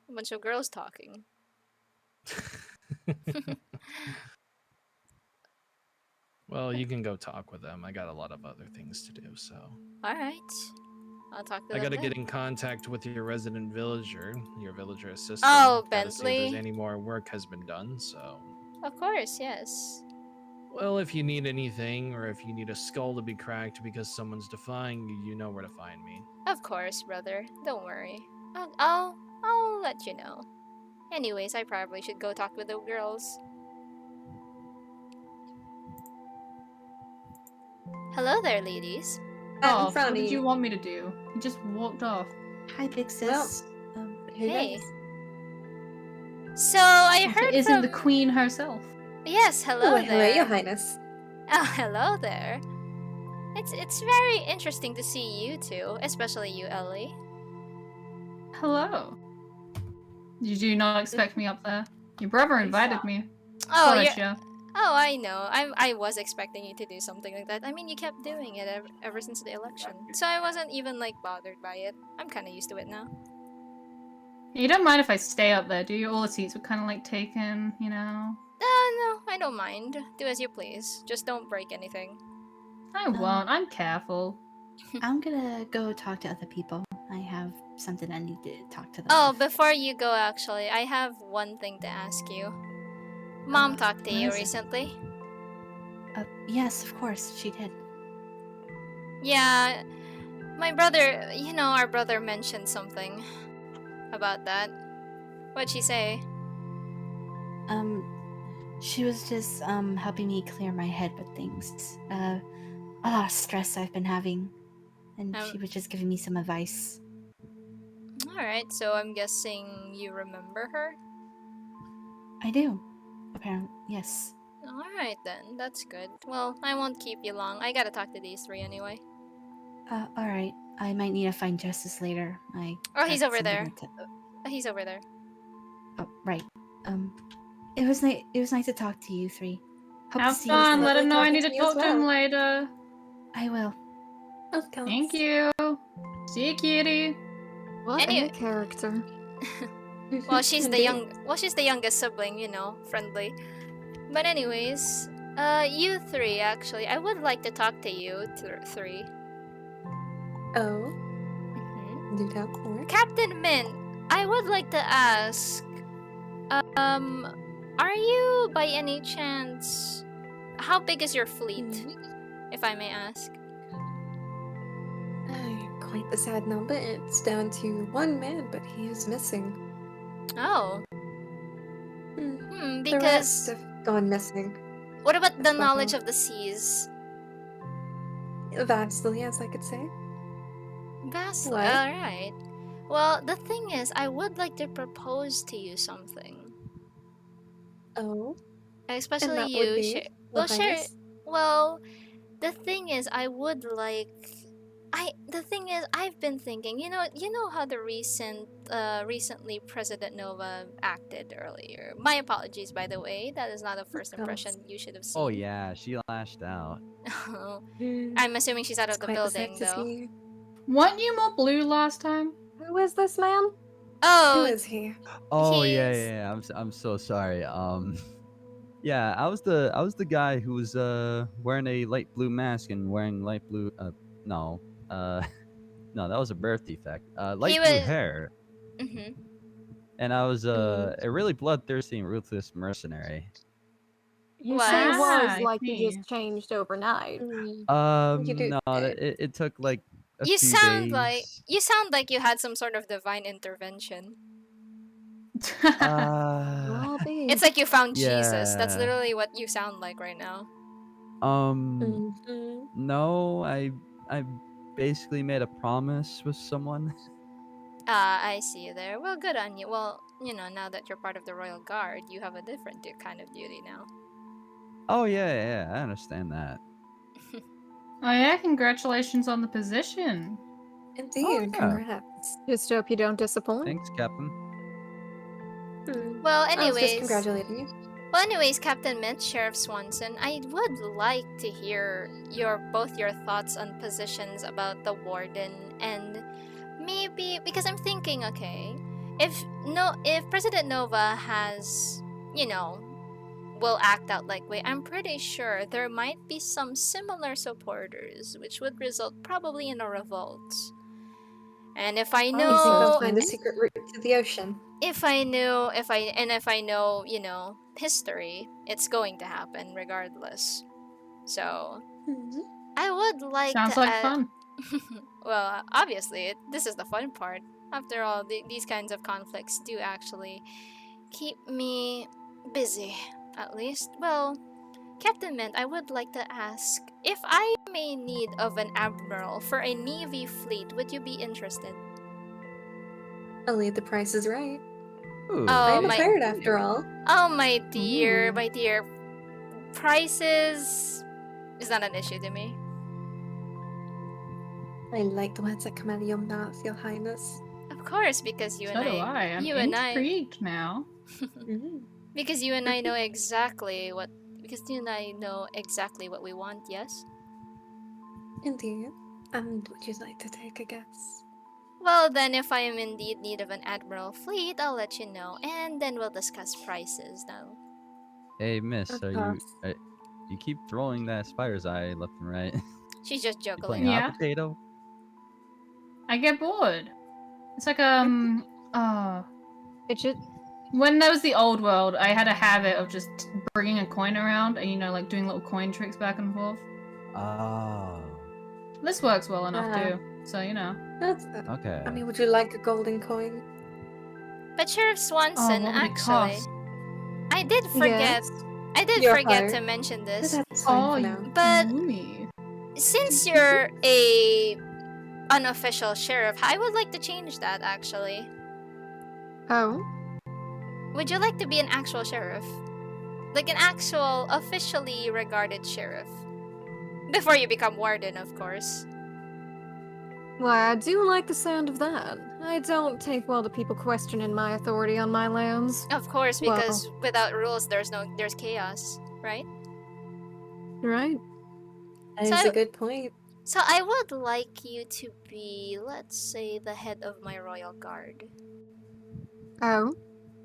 A bunch of girls talking. Well, you can go talk with them. I got a lot of other things to do, so... Alright. I'll talk to I them gotta then. get in contact with your resident villager, your villager assistant. Oh, Gotta see if Bentley. there's any more work has been done, so... Of course, yes. Well, if you need anything, or if you need a skull to be cracked because someone's defying you, you know where to find me. Of course, brother. Don't worry. I'll let you know. Anyways, I probably should go talk with the girls. Hello there, ladies. Oh, what did you want me to do? He just walked off. Hi, big sis. Hey. So I heard Isn't from the queen herself? Yes, hello Oh, there. hello, your highness. Oh, hello there. It's very interesting to see you two, especially you, Ellie. Hello. Did you not expect me up there? Your brother invited me. Oh, Thought I'd yeah. Oh, I know. I was expecting you to do something like that. I mean, you kept doing it ever since the election, so I wasn't even like bothered by it. I'm kind of used to it now. You don't mind if I stay up there, do you? All the seats were kind of like taken, you know? No, I don't mind. Do as you please. Just don't break anything. I won't. I'm careful. I'm gonna go talk to other people. I have something I need to talk to them. Oh, before you go, actually, I have one thing to ask you. Mom talked to what you is it? recently? Yes, of course, she did. Yeah, my brother, our brother mentioned something about that. What'd she say? She was just helping me clear my head with things. A lot of stress I've been having, and she was just giving me some advice. Alright, so I'm guessing you remember her? I do. Apparently, yes. Alright then, that's good. Well, I won't keep you long. I gotta talk to these three anyway. Alright. I might need to find Justice later. Oh, he's got over there. something He's over there. Oh, right. It was nice. It was nice to talk to you three. Hope Have to see fun. you Let him know I need talking to to you as talk to him well. later. I will. Thank you. See you, kitty. What Any- a character. Well, she's the Indeed. she's the youngest sibling, friendly. But anyways, you three actually, I would like to talk to you three. Oh. Do tell more. Captain Min, I would like to ask, are you by any chance, how big is your fleet, if I may ask? Quite the sad number. It's down to one man, but he is missing. Oh. The Because rest have gone missing. what about the That's what knowledge I'm- of the seas? Vastly, as I could say. Vastly. What? All right. Well, the thing is, I would like to propose to you something. Oh. Especially that you. would be, Your Well, share. Highness? Well, the thing is, I would like. The thing is, I've been thinking. You know how the recently President Nova acted earlier. My apologies, by the way. That is not a first impression you should have seen. Oh yeah, she lashed out. I'm assuming she's out of the quite the building, sight to though. see. Weren't you more blue last time? Who is this man? Oh, Who is he? Oh yeah, He's- yeah, yeah. I'm so sorry. Yeah, I was the guy who was wearing a light blue mask and wearing light blue no no, that was a birth defect. Light blue was- hair. Mhm. And I was a really bloodthirsty and ruthless mercenary. You What? say Ah, was I like you see. just changed overnight. No, it took like a You few sound days. like you had some sort of divine intervention. Uh, It's like you found Jesus. That's yeah. literally what you sound like right now. No, I basically made a promise with someone. I see you there. Well, good on you. Well, now that you're part of the Royal Guard, you have a different kind of duty now. Oh yeah, yeah, I understand that. Oh yeah, congratulations on the position. Indeed, yeah. congrats. Just hope you don't disappoint. Thanks, Captain. Well, I was just anyways. congratulating you. Well, anyways, Captain Mint, Sheriff Swanson, I would like to hear both your thoughts on positions about the warden, and maybe because I'm thinking, okay, if President Nova has, will act out like way, I'm pretty sure there might be some similar supporters, which would result probably in a revolt. And if I You think they'll know, find a secret route to the ocean? if I know, history, it's going to happen regardless. So, I would like Sounds to like add- fun. Well, obviously, this is the fun part. After all, these kinds of conflicts do actually keep me busy, at least. Well, Captain Mint, I would like to ask, if I may need of an admiral for a navy fleet, would you be interested? Only if the price is right. Ooh. I'm a pirate after all. Oh, my dear. Prices is not an issue to me. I like the words that come out of your mouth, Your Highness. Of course, because you So and do I. I'm you and intrigued now. Because you and I know exactly what. Because you and I know exactly what we want. Yes. Indeed. And would you like to take a guess? Well, then, if I am indeed in need of an admiral fleet, I'll let you know, and then we'll discuss prices. Now. Hey, miss, Of are course. you keep throwing that spider's eye left and right? She's just You juggling. playing Yeah. hot potato? I get bored. It's like It should. when there was the old world, I had a habit of just bringing a coin around and like doing little coin tricks back and forth. Oh. This works well enough Ah. too. So That's Okay. I mean, would you like a golden coin? But Sheriff Swanson, what would it actually, cost? I did forget. Yes. I did Your forget heart. to mention this. That's fine Oh, for now. But Ooh. since you're a unofficial sheriff, I would like to change that. Actually, Oh. would you like to be an actual sheriff, like an actual officially regarded sheriff, before you become warden, of course? Well, I do like the sound of that. I don't take well to people questioning my authority on my lands. Of course, Well. because without rules, there's chaos, right? Right? That is a good point. So I would like you to be, let's say, the head of my royal guard. Oh.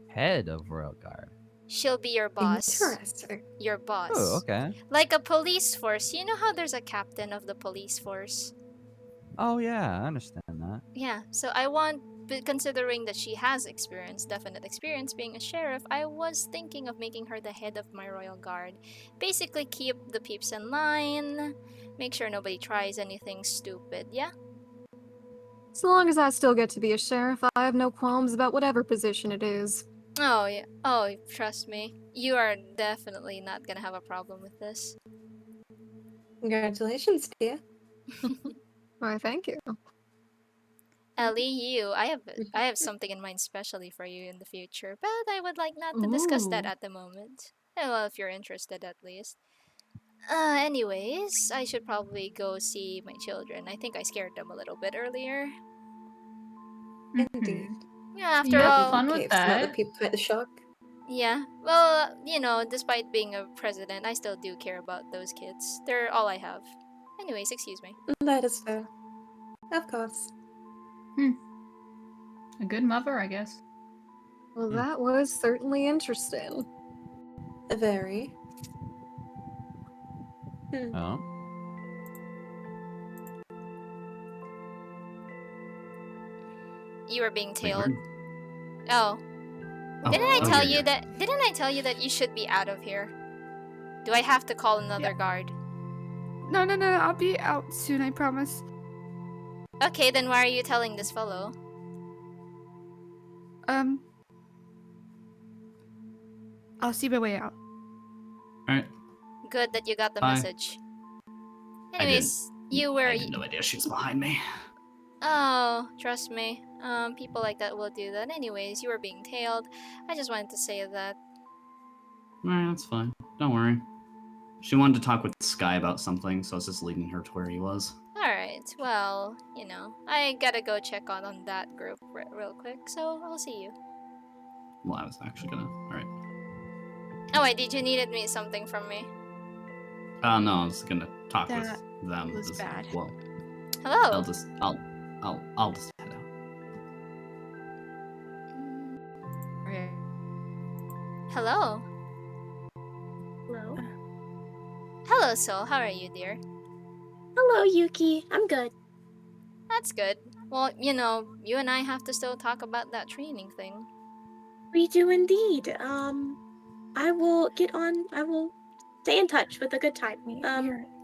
Head of Royal Guard. She'll be your boss. Interesting. Your boss. Oh, okay. Like a police force. You know how there's a captain of the police force? Oh yeah, I understand that. Yeah, so considering that she has definite experience being a sheriff, I was thinking of making her the head of my royal guard. Basically, keep the peeps in line, make sure nobody tries anything stupid, yeah? As long as I still get to be a sheriff, I have no qualms about whatever position it is. Oh, yeah. Oh, trust me. You are definitely not gonna have a problem with this. Congratulations, dear. Why, thank you. Ellie, I have something in mind specially for you in the future, but I would like not to discuss that Ooh. at the moment. Well, if you're interested at least. Anyways, I should probably go see my children. I think I scared them a little bit earlier. Indeed. Yeah, after You have all. fun with Gave some other that. people quite the shock. Yeah, well, despite being a president, I still do care about those kids. They're all I have. Anyways, excuse me. That is fair. Of course. A good mother, I guess. Well, that was certainly interesting. Very. Oh. You were being Wait, tailed. Oh. Oh, Didn't I oh, tell yeah, you that? Didn't I tell you that you should be out of here? Do I have to call another guard? No, I'll be out soon, I promise. Okay, then why are you telling this fellow? I'll see my way out. Alright. Good that you got the Bye. message. I Anyways, you were. I had no idea she was behind me. Oh, trust me. People like that will do that. Anyways, you were being tailed. I just wanted to say that. Alright, that's fine. Don't worry. She wanted to talk with Sky about something, so I was just leading her to where he was. Alright, well, I gotta go check on that group real quick, so I'll see you. Well, I was actually gonna. Alright. Oh wait, did you needed me something from me? No, I was gonna talk with That them. was as bad. Well, Hello. I'll just head out. Okay. Hello. Hello. Hello, Sol. How are you, dear? Hello, Yuki. I'm good. That's good. Well, you and I have to still talk about that training thing. We do indeed. I will stay in touch with a good time.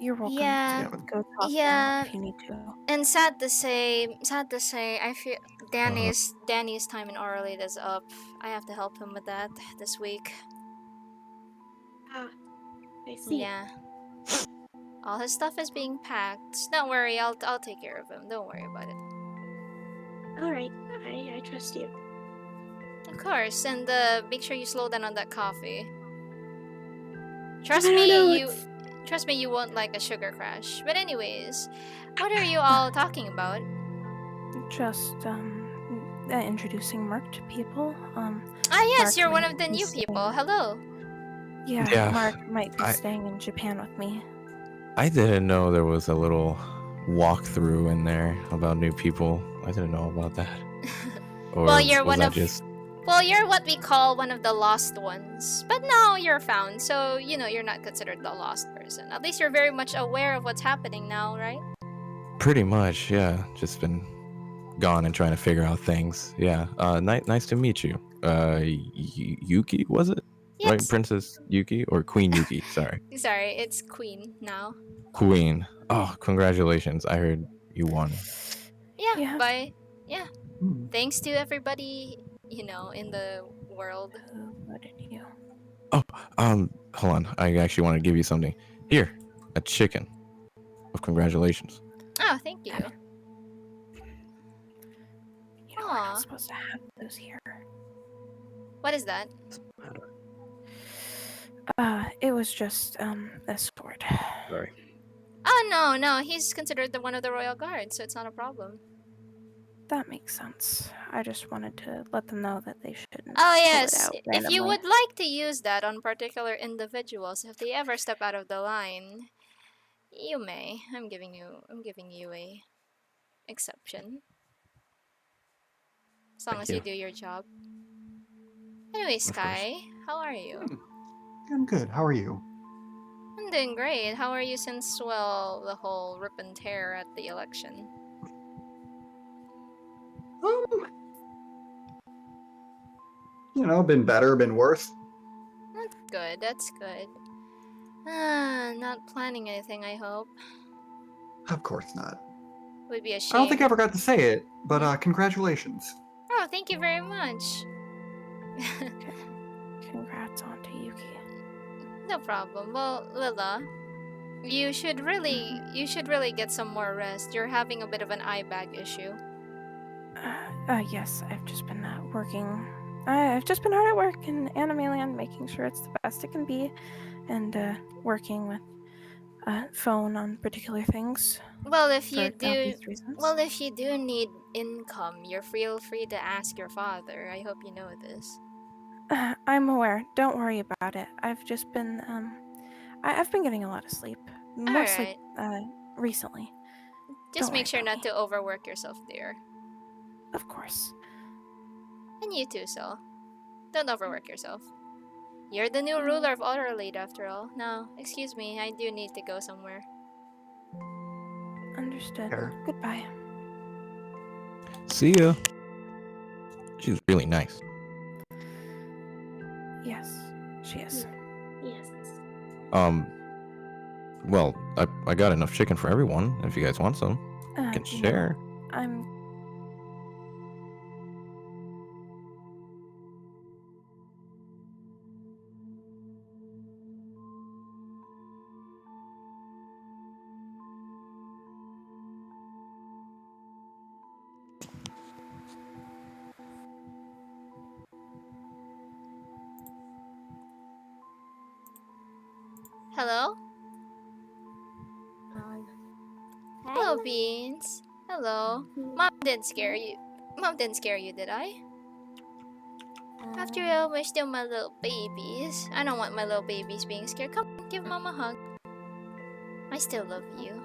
You're welcome Yeah, to go talk yeah. now if you need to. And sad to say, I feel Danny's time in Oralid is up. I have to help him with that this week. Ah, I see. Yeah. All his stuff is being packed. Don't worry, I'll take care of him. Don't worry about it. All right, I trust you. Of course, and make sure you slow down on that coffee. Trust I don't me, know, trust me, you won't like a sugar crash. But anyways, what are you all talking about? Just introducing Mark to people. Ah yes, Mark you're one might of the be new staying- people. Hello. Yeah, Mark might be staying in Japan with me. I didn't know there was a little walkthrough in there about new people. I didn't know about that. Or Well, you're was one that of. just Well, you're what we call one of the lost ones. But now you're found, so you're not considered the lost person. At least you're very much aware of what's happening now, right? pretty much? Yeah, just been gone and trying to figure out things. Yeah. Nice to meet you. Yuki, was it? Right, Yes. Princess Yuki or Queen Yuki? Sorry, Sorry, it's Queen now. Queen. Oh, congratulations! I heard you won. Yeah, bye. Yeah. Thanks to everybody, in the world. Oh, hold on. I actually want to give you something. Here, a chicken. Of congratulations. Oh, thank you. You know, we're not supposed to have those here. What is that? It was just a sword. Sorry. Oh no, he's considered one of the royal guards, so it's not a problem. That makes sense. I just wanted to let them know that they shouldn't. Oh pull it yes, out if you randomly. would like to use that on particular individuals, if they ever step out of the line, you may. I'm giving you a exception. As long Thank as you you. do your job. Anyway, Sky, how are you? I'm good. How are you? I'm doing great. How are you since, well, the whole rip and tear at the election? Been better, been worse. That's good, that's good. Not planning anything, I hope. Of course not. Would be a shame. I don't think I ever got to say it, but congratulations. Oh, thank you very much. Congrats on to Yuki. No problem. Well, Lila, you should really get some more rest. You're having a bit of an eye bag issue. Yes, I've just been working. I've just been hard at work in Animeland, making sure it's the best it can be, and working with phone on particular things. Well, if for you do, obvious reasons. well, if you do need income, you're feel free to ask your father. I hope you know this. I'm aware. Don't worry about it. I've just been I've been getting a lot of sleep, mostly recently. Just Don't make worry sure about not to overwork yourself, dear. Of course. And you too, Sol. Don't overwork yourself. You're the new ruler of Otterlade, after all. Now, excuse me, I do need to go somewhere. Understood. Sure. Goodbye. See ya. She's really nice. Yes, she is. Yes. Well, I got enough chicken for everyone. If you guys want some, you can share. I'm. Hello? Hello, Beans. Hello. Mom didn't scare you. Mom didn't scare you, did I? After all, we're still my little babies. I don't want my little babies being scared. Come on, give Mom a hug. I still love you.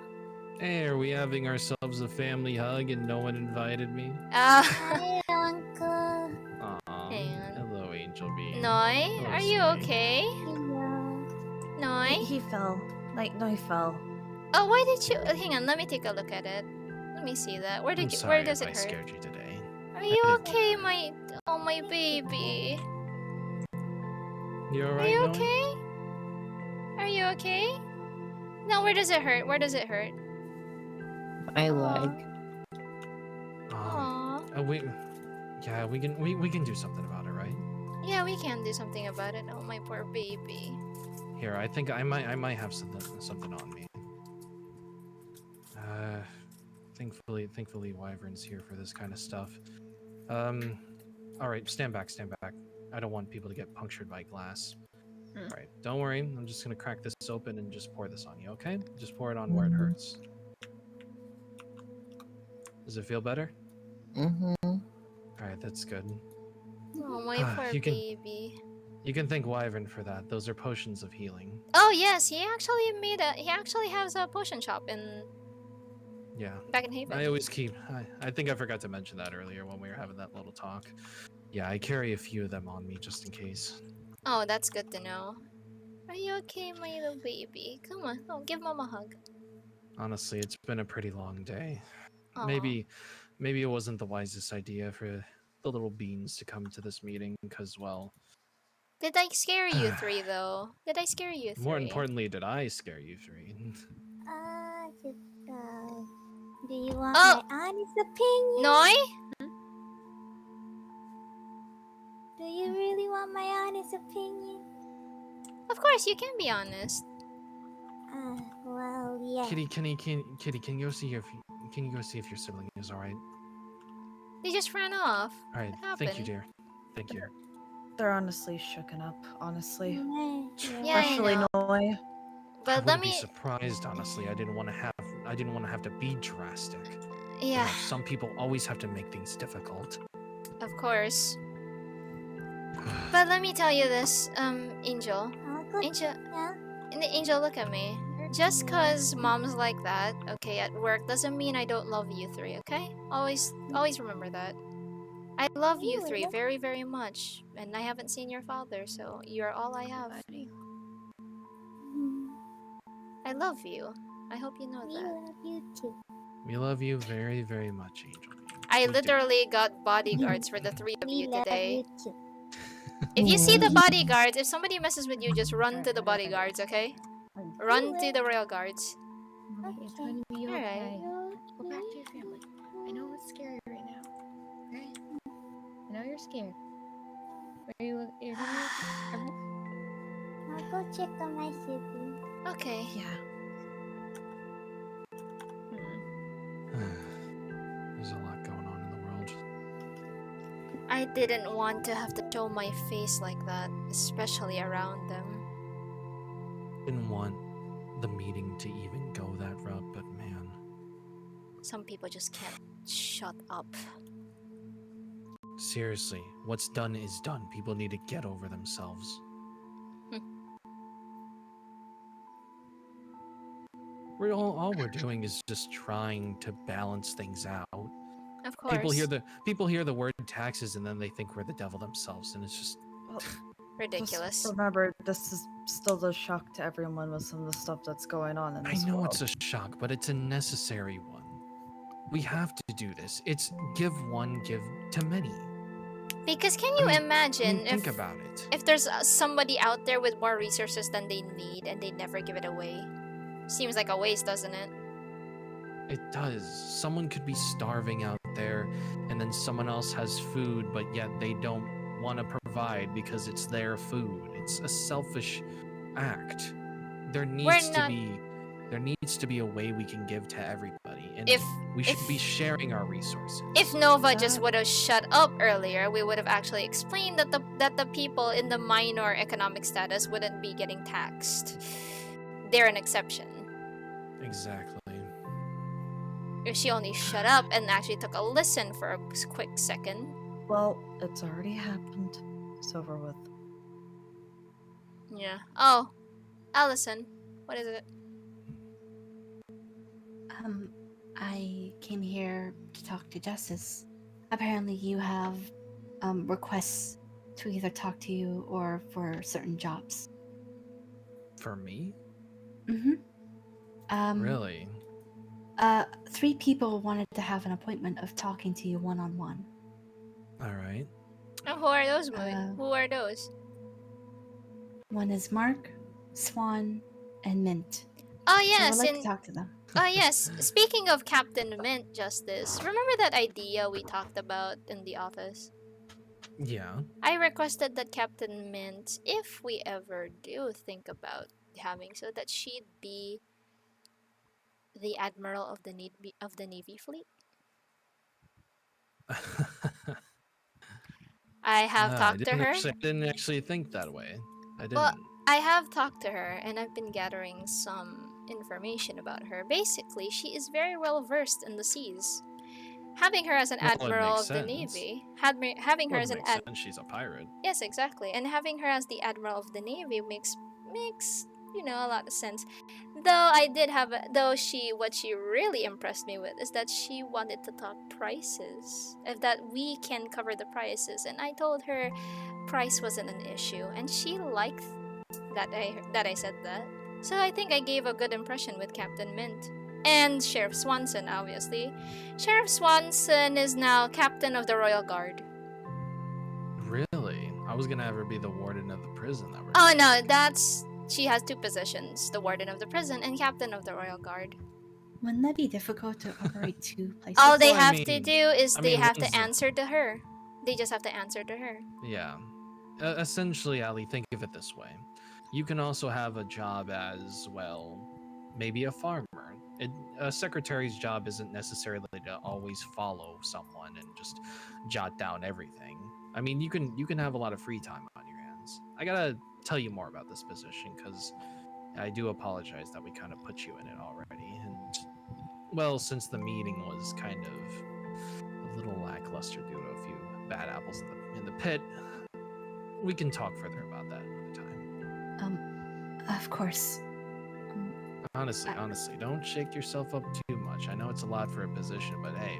Hey, are we having ourselves a family hug and no one invited me? Hi, Uncle. Aw. Hello, Angel Bean. Noi, Hello, are you sweetie. okay? Noi? He fell. Like, no, he fell. Oh, why did you? Hang on, let me take a look at it. Let me see that. Where I'm did you? sorry Where does if it I hurt? scared you today. Are you okay, my? Oh, my baby. You Are alright, you Noi? okay? Are you okay? No, where does it hurt? Where does it hurt? My leg. Yeah, we can do something about it, right? Yeah, we can do something about it. Oh, my poor baby. Here, I think I might have something on me. Thankfully, Wyvern's here for this kind of stuff. All right, stand back. I don't want people to get punctured by glass. All right, don't worry. I'm just gonna crack this open and just pour this on you, okay? Just pour it on where it hurts. Does it feel better? Mm-hmm. All right, that's good. Oh, my poor baby. You can thank Wyvern for that. Those are potions of healing. Oh yes, he actually has a potion shop in Yeah. back in Haven. I always keep. I think I forgot to mention that earlier when we were having that little talk. Yeah, I carry a few of them on me just in case. Oh, that's good to know. Are you okay, my little baby? Come on, give Mom a hug. Honestly, it's been a pretty long day. Aw. Maybe it wasn't the wisest idea for the little beans to come to this meeting because, well, Did I scare you three though? Did I scare you three? more importantly, did I scare you three? Do you want my honest opinion? Noi? Do you really want my honest opinion? Of course, you can be honest. Well, yeah. Kitty, can you go see if your sibling is all right? They just ran off. All right, What thank you, happened? dear. Thank you. They're honestly shooken up, honestly. Yeah, I Especially know. Noi. I But let wouldn't be me. surprised, honestly. I didn't want to have to be drastic. You Yeah, know, some people always have to make things difficult. of course. But let me tell you this, Angel. Angel, look at me. Just cause Mom's like that, okay, at work, doesn't mean I don't love you three, okay? Always remember that. I love you three very, very much, and I haven't seen your father, so you're all I have. I love you. I hope you know that. love you too. We love you very, very much, Angel. I literally got bodyguards for the three of you love today. you too. If you see the bodyguards, if somebody messes with you, just run to the bodyguards, okay? Run to the royal guards. It's going to be Alright. okay. Go back to your family. I know it's scary right now. Okay? know you're scared. Where you look? You're gonna. I'll go check on my sibling. Okay. Yeah. There's a lot going on in the world. I didn't want to have to show my face like that, especially around them. Didn't want the meeting to even go that route, but man. Some people just can't shut up. Seriously, what's done is done. People need to get over themselves. All we're doing is just trying to balance things out. Of course. People hear the word taxes and then they think we're the devil themselves, and it's just ridiculous. Just remember, this is still a shock to everyone with some of the stuff that's going on in this I know world. it's a shock, but it's a necessary one. We have to do this. It's give one, give to many. Because can you imagine think about it. if there's somebody out there with more resources than they need and they never give it away? Seems like a waste, doesn't it? It does. Someone could be starving out there, and then someone else has food, but yet they don't want to provide because it's their food. It's a selfish act. There needs to be a way we can give to everybody, and we should be sharing our resources. If Nova just would have shut up earlier, we would have actually explained that the people in the minor economic status wouldn't be getting taxed. They're an exception. Exactly. If she only shut up and actually took a listen for a quick second. Well, it's already happened. It's over with. Yeah. Oh, Allison, what is it? I came here to talk to Justice. Apparently you have requests to either talk to you or for certain jobs. For me? Mm-hmm. Really? 3 people wanted to have an appointment of talking to you one-on-one. All right. Oh, who are those? Who are those? One is Mark, Swan, and Mint. Oh So yes, I'd like to talk to them. Oh yes. Speaking of Captain Mint, Justice, remember that idea we talked about in the office? Yeah. I requested that Captain Mint, if we ever do think about having, so that she'd be the admiral of the Navy fleet. I have talked to her. I didn't actually think that way. I didn't. Well, I have talked to her, and I've been gathering some information about her. Basically, she is very well versed in the seas. Having her as an admiral of the Navy, having her as an she's a pirate. Yes, exactly, and having her as the admiral of the Navy makes a lot of sense. Though what she really impressed me with is that she wanted to talk prices, if that we can cover the prices, and I told her price wasn't an issue, and she liked that I said that. So I think I gave a good impression with Captain Mint. And Sheriff Swanson, obviously. Sheriff Swanson is now captain of the Royal Guard. Really? I was gonna have her be the warden of the prison. Oh no, she has 2 positions: the warden of the prison and captain of the Royal Guard. Wouldn't that be difficult to operate 2 places? All they have to do is they have to answer to her. They just have to answer to her. Yeah. Essentially, Ali, think of it this way. You can also have a job as, well, maybe a farmer. A secretary's job isn't necessarily to always follow someone and just jot down everything. I mean, you can have a lot of free time on your hands. I gotta tell you more about this position, because I do apologize that we kind of put you in it already. And, well, since the meeting was kind of a little lackluster due to a few bad apples in the pit, we can talk further about that another time. Of course. Honestly, don't shake yourself up too much. I know it's a lot for a position, but hey,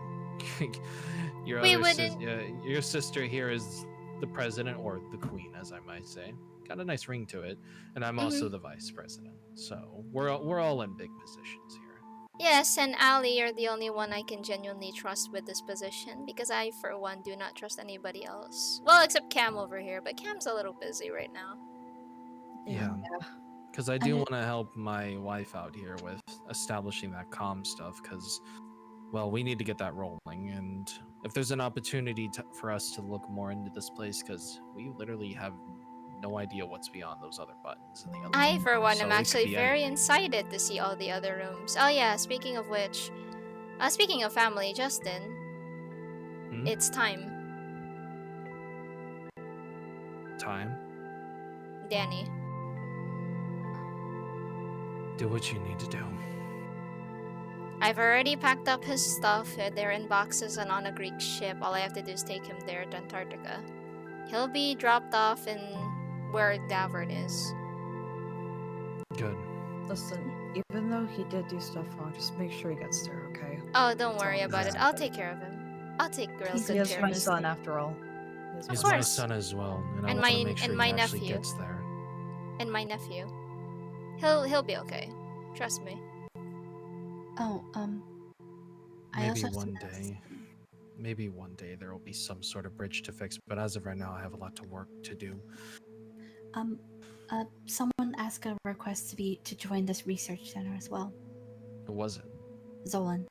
your sister here is the president, or the queen, as I might say. Got a nice ring to it, and I'm also the vice president. So we're all in big positions here. Yes, and Ali, you're the only one I can genuinely trust with this position, because I, for one, do not trust anybody else. Well, except Cam over here, but Cam's a little busy right now. Yeah. Because I do want to help my wife out here with establishing that comm stuff, because well, we need to get that rolling, and if there's an opportunity for us to look more into this place, because we literally have no idea what's beyond those other buttons in the other I, room. for one, So am it could actually be very anything. excited to see all the other rooms. Oh yeah, speaking of which, speaking of family, Justin, it's time. Time. Danny. Do what you need to do. I've already packed up his stuff. They're in boxes and on a Greek ship. All I have to do is take him there to Antarctica. He'll be dropped off in where Davern is. Good. Listen, even though he did do stuff wrong, just make sure he gets there, okay? Oh, don't That's worry all. about it. I'll take care of him. I'll take real He good is care my of him. son, after all. He is Of He's course. my son as well, and I And want to my- make sure and he my actually nephew. gets there. And my nephew. He'll be okay. Trust me. Oh, I Maybe also have one to day. Maybe one day there will be some sort of bridge to fix, but as of right now, I have a lot to work to do. Someone asked a request to join this research center as well. Who was it? Zolan.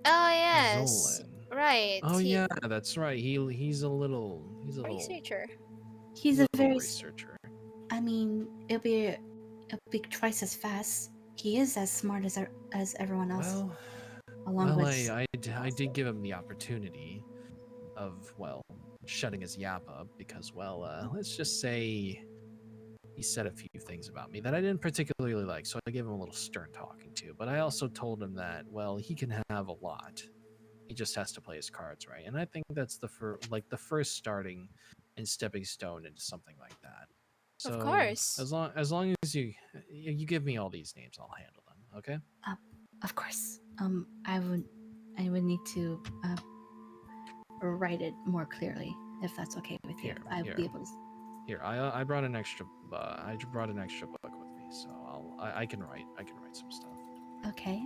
Oh yes. Zolan. Right. Oh yeah, that's right. He's a little researcher. He's a little very researcher. I mean, it'll be twice as fast. He is as smart as everyone else. Well, along with I did give him the opportunity of, well, shutting his yap up because, well, let's just say he said a few things about me that I didn't particularly like, so I gave him a little stern talking to. But I also told him that, well, he can have a lot. He just has to play his cards right, and I think that's the first starting and stepping stone into something like that. So, Of course. as long as you give me all these names, I'll handle them. Okay. Of course. I would need to write it more clearly if that's okay with you. I would be able to. Here, I brought an extra. I brought an extra book with me, so I can write some stuff. Okay.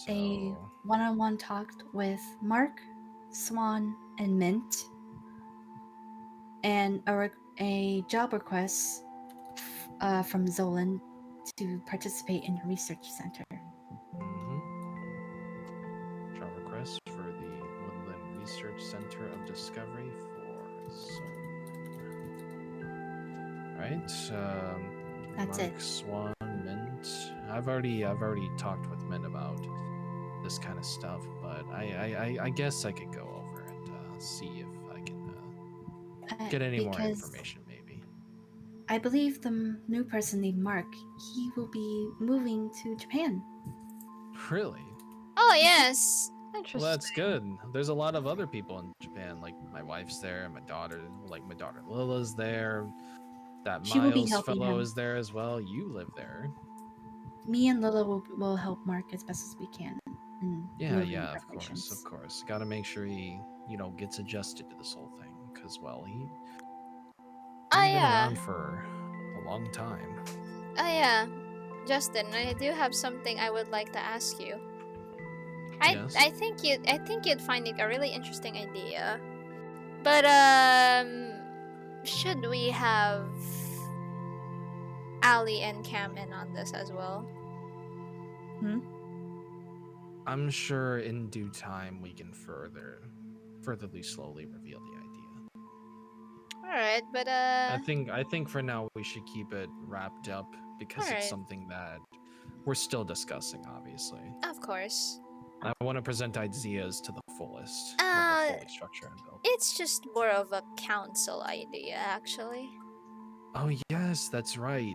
A one-on-one talk with Mark, Swan, and Mint, and a job request from Zolan to participate in the research center. Job request for the Woodland Research Center of Discovery for right. That's Mark, it. Swan, Mint. I've already talked with Mint about this kind of stuff, but I guess I could go over and see if I can get any more Because information. Maybe. I believe the new person named Mark, he will be moving to Japan. Really? Oh yes. Well, that's good. There's a lot of other people in Japan, like my wife's there, my daughter Lila's there. That She will be Miles helping fellow him. is there as well. You live there. Me and Lila will help Mark as best as we can. In Yeah, moving yeah, of preparations. course. Got to make sure he, gets adjusted to this whole thing, because well, he's been around for a long time. Oh yeah. Justin, I do have something I would like to ask you. Yes? I think you'd find it a really interesting idea. But should we have Ali and Cam in on this as well? I'm sure in due time we can furtherly slowly reveal the idea. Alright, but I think for now we should keep it wrapped up because Alright. it's something that we're still discussing, obviously. of course. I want to present ideas to the fullest when they're fully structured and built. It's just more of a council idea, actually. Oh yes, that's right.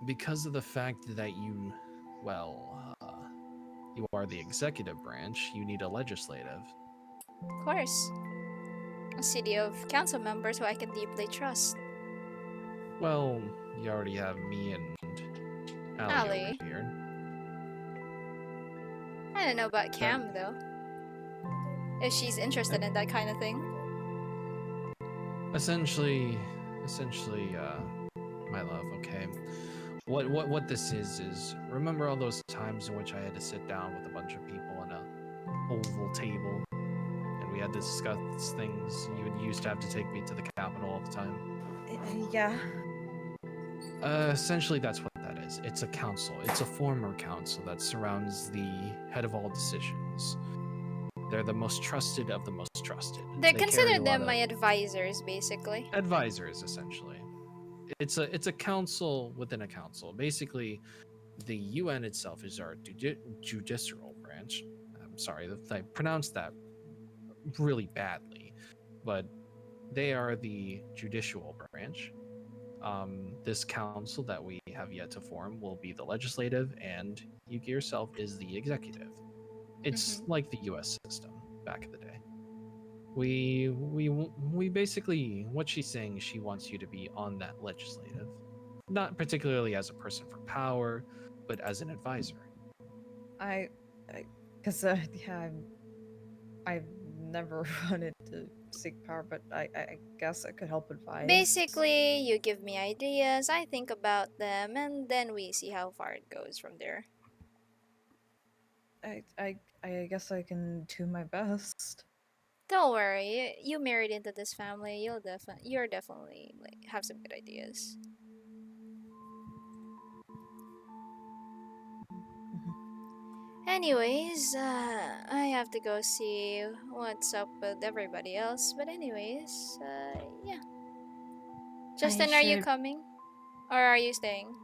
Because of the fact that you are the executive branch, you need a legislative. Of course. A city of council members who I can deeply trust. Well, you already have me and Ali Ali. over here. I don't know about Cam though. If she's interested in that kind of thing. Essentially, my love, okay. What this is remember all those times in which I had to sit down with a bunch of people on a oval table and we had to discuss things? You used to have to take me to the Capitol all the time. Yeah. Essentially that's what that is. It's a council. It's a former council that surrounds the head of all decisions. They're the most trusted of the most trusted. They carry consider a them lot my of advisors, basically. advisors, essentially. It's a council within a council. Basically, the UN itself is our judicial branch. I'm sorry if I pronounced that really badly, but they are the judicial branch. This council that we have yet to form will be the legislative, and Yuki yourself is the executive. It's like the U.S. system back in the day. We basically, what she's saying, she wants you to be on that legislative, not particularly as a person for power, but as an advisor. Because yeah, I've never wanted to seek power, but I guess I could help advise. Basically, you give me ideas, I think about them, and then we see how far it goes from there. I guess I can do my best. Don't worry, you married into this family, you're definitely like have some good ideas. Anyways, I have to go see what's up with everybody else. But anyways, yeah. Justin, are you should- coming? Or are you staying?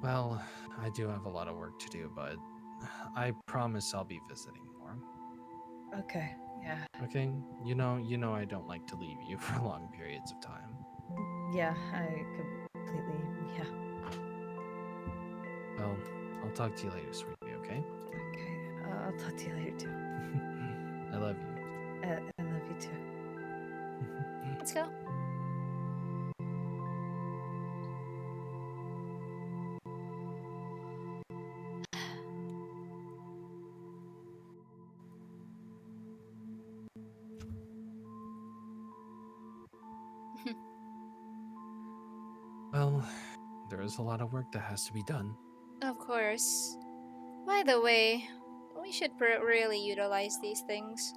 Well, I do have a lot of work to do, but I promise I'll be visiting more. Okay, yeah. Okay? You know I don't like to leave you for long periods of time. Yeah, I completely, yeah. Well, I'll talk to you later, sweetie, okay? Okay, I'll talk to you later too. I love you. I love you too. Let's go. Well, there is a lot of work that has to be done. Of course. By the way, we should really utilize these things.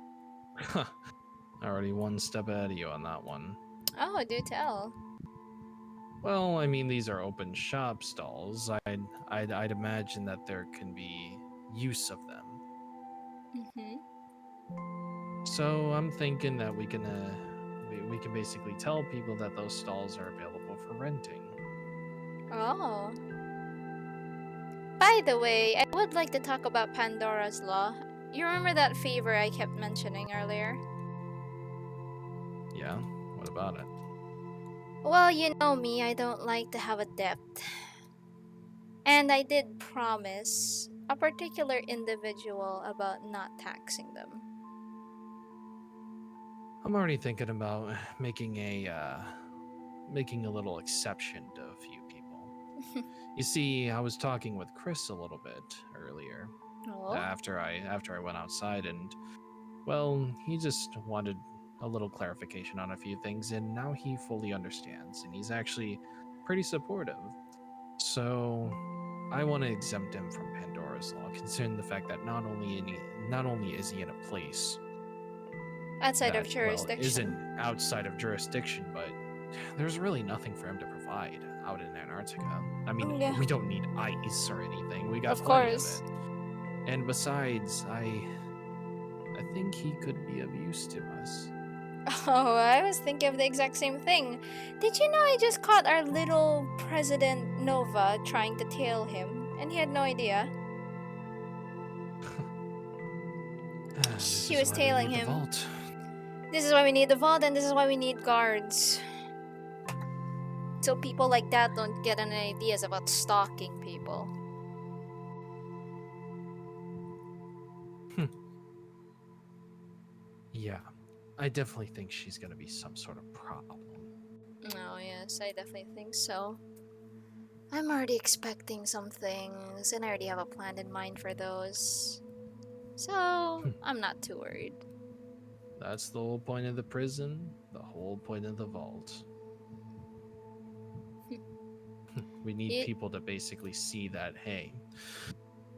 Already one step ahead of you on that one. Oh, do tell. Well, I mean, these are open shop stalls. I'd imagine that there can be use of them. So I'm thinking that we can basically tell people that those stalls are available for renting. Oh. By the way, I would like to talk about Pandora's Law. You remember that favor I kept mentioning earlier? Yeah? What about it? Well, you know me, I don't like to have a debt. And I did promise a particular individual about not taxing them. I'm already thinking about making a little exception to a few people. You see, I was talking with Chris a little bit earlier after I went outside, and well, he just wanted a little clarification on a few things, and now he fully understands, and he's actually pretty supportive. So I want to exempt him from Pandora's Law, considering the fact that not only is he in a place outside that, of jurisdiction. well, isn't outside of jurisdiction, but there's really nothing for him to provide out in Antarctica. I mean, we don't need ice or anything. We got plenty of it. And besides, I think he could be of use to us. Oh, I was thinking of the exact same thing. Did you know I just caught our little President Nova trying to tail him, and he had no idea? She was tailing him. This is why we need the vault, and this is why we need guards. So people like that don't get any ideas about stalking people. Yeah, I definitely think she's gonna be some sort of problem. Oh, yes, I definitely think so. I'm already expecting some things, and I already have a plan in mind for those. So, I'm not too worried. That's the whole point of the prison, the whole point of the vault. We need people to basically see that, hey,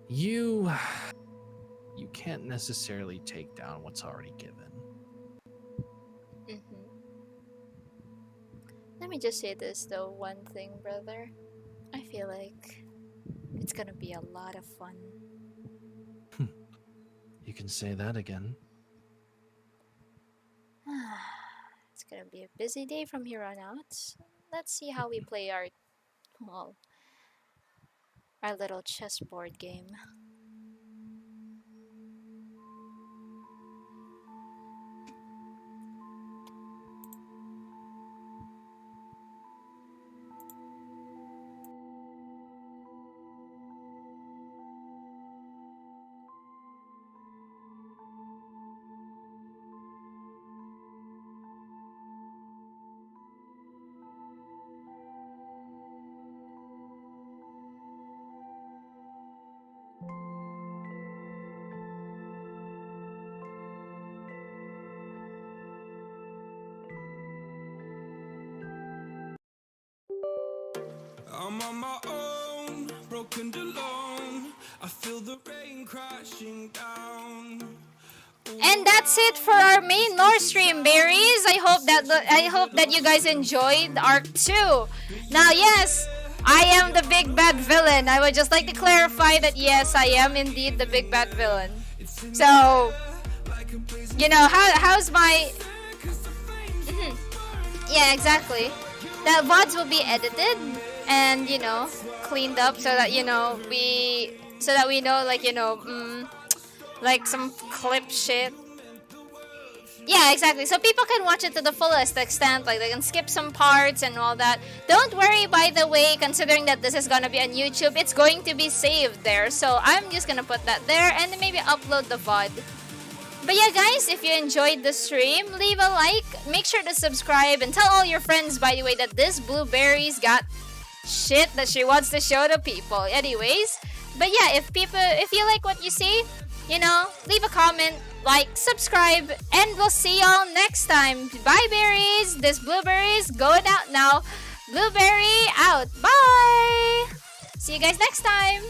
you can't necessarily take down what's already given. Let me just say this though, one thing, brother. I feel like it's gonna be a lot of fun. You can say that again. It's gonna be a busy day from here on out. Let's see how we play our, well, our little chessboard game. I'm on my own, broken alone. I feel the rain crashing down. And that's it for our main lore stream, berries. I hope that you guys enjoyed Arc 2. Now, yes, I am the big bad villain. I would just like to clarify that yes, I am indeed the big bad villain. So, you know, how's my... Yeah, exactly. The VODs will be edited and, you know, cleaned up so that, you know, we know, like, you know, like some clip shit. Yeah, exactly. So people can watch it to the fullest extent. Like, they can skip some parts and all that. Don't worry, by the way, considering that this is gonna be on YouTube, it's going to be saved there. So I'm just gonna put that there and then maybe upload the VOD. But yeah, guys, if you enjoyed the stream, leave a like, make sure to subscribe, and tell all your friends, by the way, that this blueberry's got shit that she wants to show to people. Anyways, but yeah, if you like what you see, you know, leave a comment, like, subscribe, and we'll see y'all next time. Bye, berries. This blueberry's going out now. Blueberry out. Bye. See you guys next time.